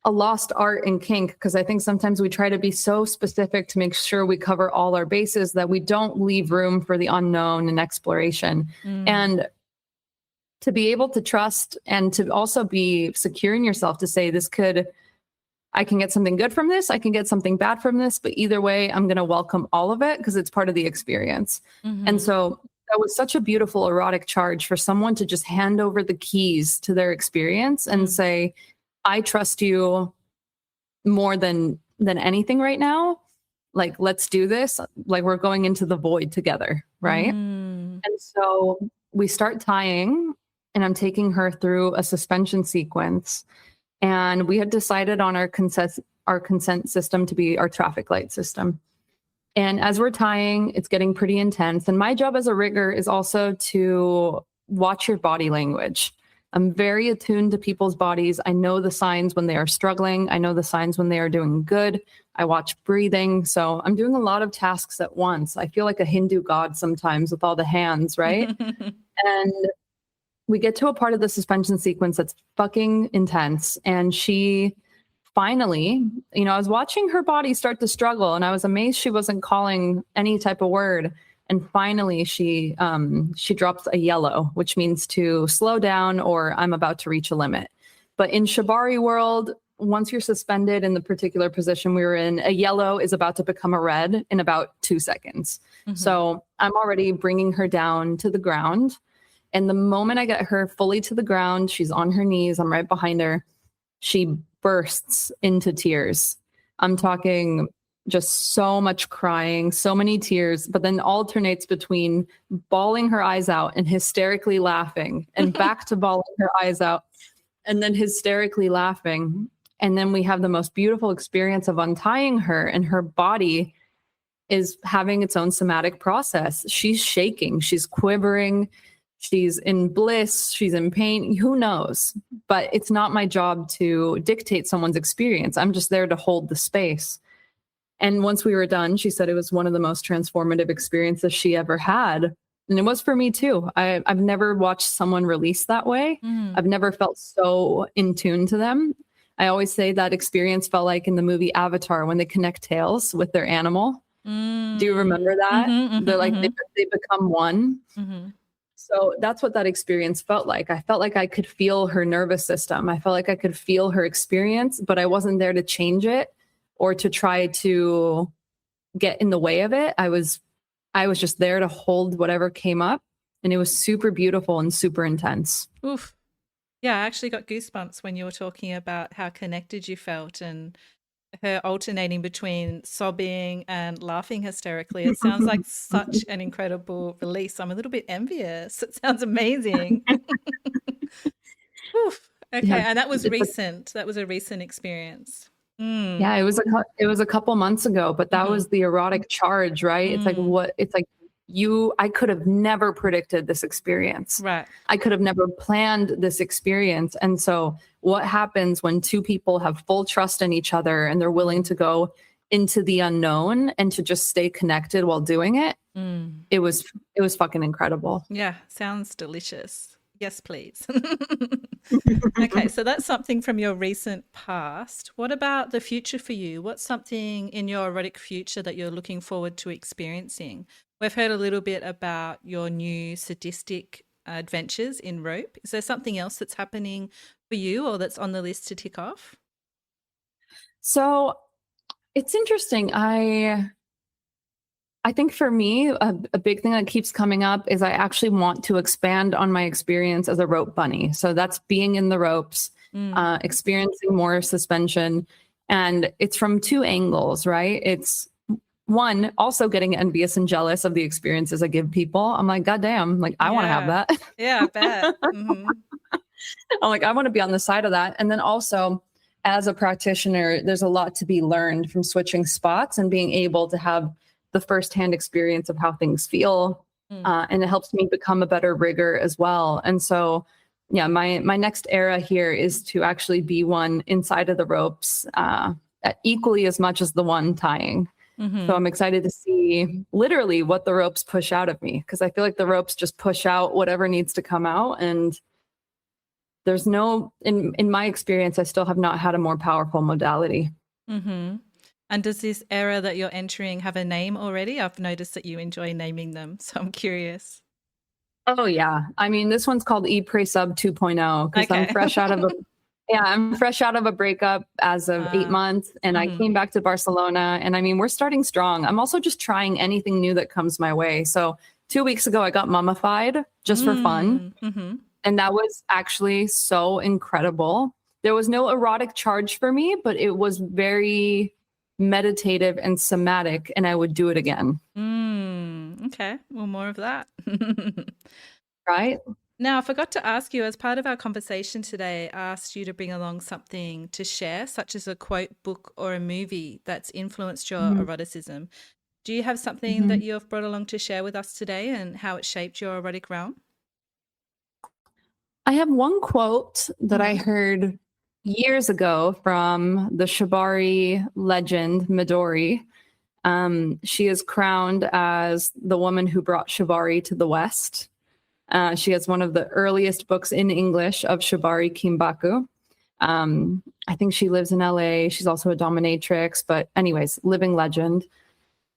[SPEAKER 2] a lost art in kink, because I think sometimes we try to be so specific to make sure we cover all our bases that we don't leave room for the unknown and exploration. And to be able to trust and to also be secure in yourself to say, I can get something good from this, I can get something bad from this, but either way, I'm going to welcome all of it because it's part of the experience. And so that was such a beautiful erotic charge for someone to just hand over the keys to their experience and say, I trust you more than anything right now. Like, let's do this. Like, we're going into the void together. Right. And so we start tying and I'm taking her through a suspension sequence. And we had decided on our consent system to be our traffic light system. And as we're tying, it's getting pretty intense. And my job as a rigger is also to watch your body language. I'm very attuned to people's bodies. I know the signs when they are struggling. I know the signs when they are doing good. I watch breathing. So I'm doing a lot of tasks at once. I feel like a Hindu god sometimes with all the hands, right? And we get to a part of the suspension sequence that's fucking intense. And she finally, I was watching her body start to struggle and I was amazed she wasn't calling any type of word. And finally she drops a yellow, which means to slow down or I'm about to reach a limit. But in Shibari world, once you're suspended in the particular position we were in, a yellow is about to become a red in about 2 seconds. So I'm already bringing her down to the ground. And the moment I get her fully to the ground, she's on her knees, I'm right behind her, she bursts into tears. I'm talking just so much crying, so many tears, but then alternates between bawling her eyes out and hysterically laughing and back to bawling her eyes out and then hysterically laughing. And then we have the most beautiful experience of untying her, and her body is having its own somatic process. She's shaking, she's quivering, she's in bliss, she's in pain, who knows? But it's not my job to dictate someone's experience. I'm just there to hold the space. And once we were done, she said it was one of the most transformative experiences she ever had. And it was for me too. I've never watched someone release that way. I've never felt so in tune to them. I always say that experience felt like in the movie Avatar when they connect tails with their animal. Do you remember that? They're like, they become one. So that's what that experience felt like. I felt like I could feel her nervous system. I felt like I could feel her experience, but I wasn't there to change it. or to try to get in the way of it. I was just there to hold whatever came up, and it was super beautiful and super intense.
[SPEAKER 3] Oof. Yeah, I actually got goosebumps when you were talking about how connected you felt and her alternating between sobbing and laughing hysterically. It sounds like such an incredible release. I'm a little bit envious. It sounds amazing. Oof. Okay,
[SPEAKER 2] Yeah,
[SPEAKER 3] and that was recent. That was a recent experience.
[SPEAKER 2] yeah, it was a couple months ago, but that was the erotic charge, right? It's like I could have never predicted this experience.
[SPEAKER 3] Right.
[SPEAKER 2] I could have never planned this experience. And so what happens when two people have full trust in each other and they're willing to go into the unknown and to just stay connected while doing it? It was fucking incredible.
[SPEAKER 3] Yeah, sounds delicious. Yes, please. Okay, so that's something from your recent past. What about the future for you? What's something in your erotic future that you're looking forward to experiencing? We've heard a little bit about your new sadistic adventures in rope. Is there something else that's happening for you or that's on the list to tick off?
[SPEAKER 2] So it's interesting. I think for me, a big thing that keeps coming up is I actually want to expand on my experience as a rope bunny. So that's being in the ropes, experiencing more suspension. And it's from two angles, right? It's one, also getting envious and jealous of the experiences I give people. I'm like, God damn, like I want to have that.
[SPEAKER 3] Yeah, I bet. Mm-hmm.
[SPEAKER 2] I'm like, I want to be on the side of that. And then also, as a practitioner, there's a lot to be learned from switching spots and being able to have the firsthand experience of how things feel. And it helps me become a better rigger as well. And so, yeah, my next era here is to actually be one inside of the ropes equally as much as the one tying. So I'm excited to see literally what the ropes push out of me, because I feel like the ropes just push out whatever needs to come out. And there's no, in my experience, I still have not had a more powerful modality.
[SPEAKER 3] And does this era that you're entering have a name already? I've noticed that you enjoy naming them, so I'm curious.
[SPEAKER 2] Oh yeah, I mean, this one's called E Pre Sub 2.0 because
[SPEAKER 3] Okay.
[SPEAKER 2] I'm fresh out of a breakup as of 8 months, and I came back to Barcelona, and I mean, we're starting strong. I'm also just trying anything new that comes my way. So 2 weeks ago, I got mummified just for fun, and that was actually so incredible. There was no erotic charge for me, but it was very meditative and somatic, and I would do it again.
[SPEAKER 3] Okay, well, more of that.
[SPEAKER 2] Right?
[SPEAKER 3] Now, I forgot to ask you, as part of our conversation today, I asked you to bring along something to share, such as a quote, book, or a movie that's influenced your eroticism. Do you have something that you've brought along to share with us today and how it shaped your erotic realm?
[SPEAKER 2] I have one quote that I heard years ago from the Shibari legend Midori. She is crowned as the woman who brought Shibari to the West. She has one of the earliest books in English of Shibari Kimbaku. I think she lives in LA. She's also a dominatrix, but anyways, living legend.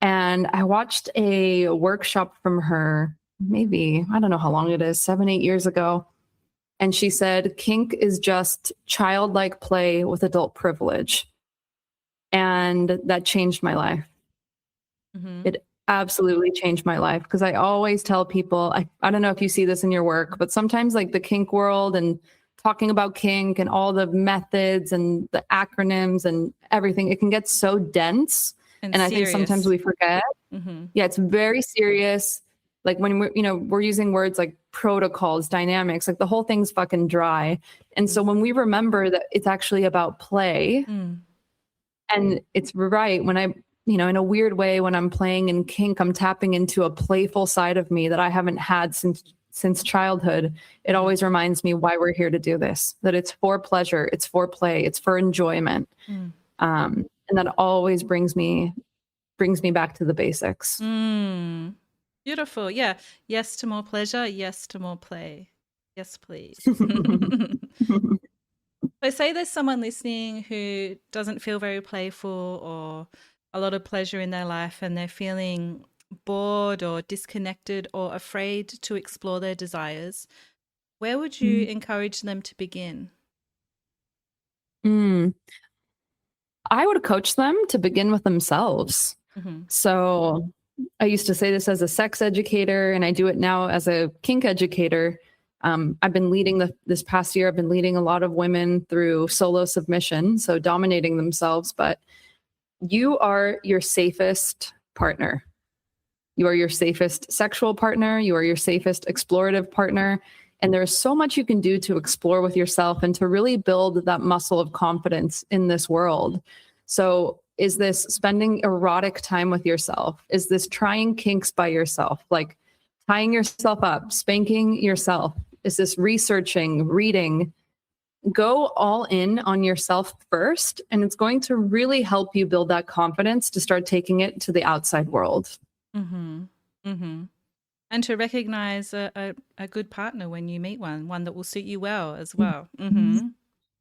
[SPEAKER 2] And I watched a workshop from her, maybe, I don't know how long it is, 7-8 years ago. And she said, kink is just childlike play with adult privilege. And that changed my life. It absolutely changed my life, because I always tell people, I don't know if you see this in your work, but sometimes like the kink world and talking about kink and all the methods and the acronyms and everything, it can get so dense. And I think sometimes we forget. Yeah, it's very serious. Like when we're using words like protocols, dynamics, like the whole thing's fucking dry. And so when we remember that it's actually about play, and it's right, when I, in a weird way, when I'm playing in kink, I'm tapping into a playful side of me that I haven't had since childhood. It always reminds me why we're here to do this, that it's for pleasure, it's for play, it's for enjoyment. And that always brings me back to the basics.
[SPEAKER 3] Beautiful. Yeah. Yes to more pleasure. Yes to more play. Yes, please. So say there's someone listening who doesn't feel very playful or a lot of pleasure in their life, and they're feeling bored or disconnected or afraid to explore their desires. Where would you encourage them to begin?
[SPEAKER 2] I would coach them to begin with themselves. So I used to say this as a sex educator, and I do it now as a kink educator. I've been leading this past year, I've been leading a lot of women through solo submission, so dominating themselves, but you are your safest partner. You are your safest sexual partner. You are your safest explorative partner. And there's so much you can do to explore with yourself and to really build that muscle of confidence in this world. So is this spending erotic time with yourself? Is this trying kinks by yourself? Like tying yourself up, spanking yourself? Is this researching, reading? Go all in on yourself first, and it's going to really help you build that confidence to start taking it to the outside world.
[SPEAKER 3] And to recognize a good partner when you meet one that will suit you well as well.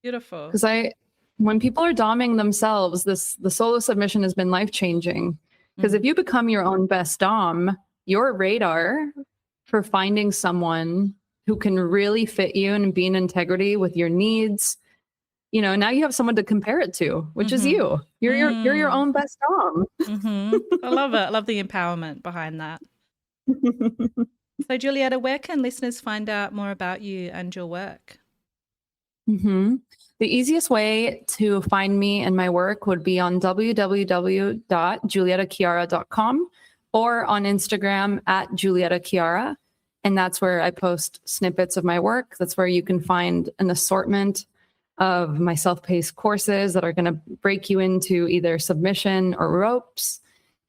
[SPEAKER 3] Beautiful.
[SPEAKER 2] Because when people are doming themselves, the solo submission has been life-changing. Because if you become your own best dom, your radar for finding someone who can really fit you and be in integrity with your needs, now you have someone to compare it to, which is you. You're your own best dom.
[SPEAKER 3] I love it. I love the empowerment behind that. So Julieta, where can listeners find out more about you and your work?
[SPEAKER 2] The easiest way to find me and my work would be on www.julietachiara.com or on Instagram @JulietaChiara. And that's where I post snippets of my work. That's where you can find an assortment of my self-paced courses that are going to break you into either submission or ropes.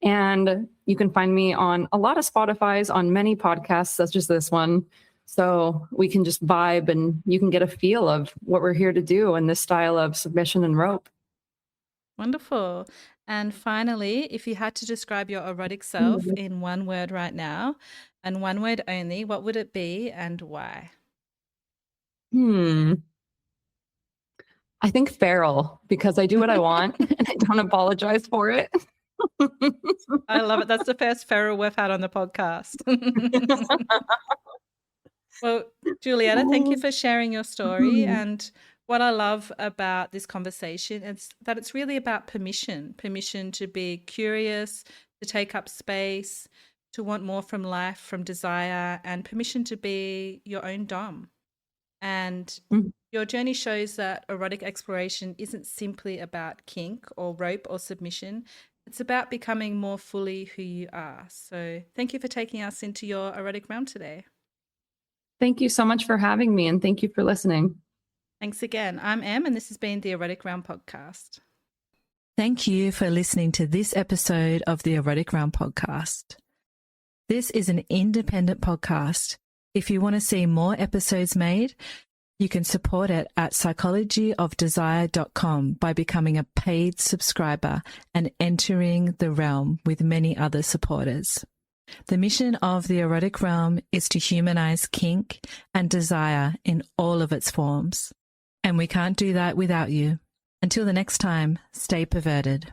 [SPEAKER 2] And you can find me on a lot of Spotify's, on many podcasts, such as this one. So we can just vibe and you can get a feel of what we're here to do in this style of submission and rope.
[SPEAKER 3] Wonderful. And finally, if you had to describe your erotic self in one word right now, and one word only, what would it be and why?
[SPEAKER 2] I think feral, because I do what I want and I don't apologize for it.
[SPEAKER 3] I love it. That's the first feral we've had on the podcast. Well, Julieta, thank you for sharing your story. And what I love about this conversation is that it's really about permission to be curious, to take up space, to want more from life, from desire, and permission to be your own dom. And your journey shows that erotic exploration isn't simply about kink or rope or submission. It's about becoming more fully who you are. So thank you for taking us into your erotic realm today.
[SPEAKER 2] Thank you so much for having me, and thank you for listening.
[SPEAKER 3] Thanks again. I'm Em, and this has been the Erotic Realm Podcast.
[SPEAKER 1] Thank you for listening to this episode of the Erotic Realm Podcast. This is an independent podcast. If you want to see more episodes made, you can support it at psychologyofdesire.com by becoming a paid subscriber and entering the realm with many other supporters. The mission of the Erotic Realm is to humanize kink and desire in all of its forms. And we can't do that without you. Until the next time, stay perverted.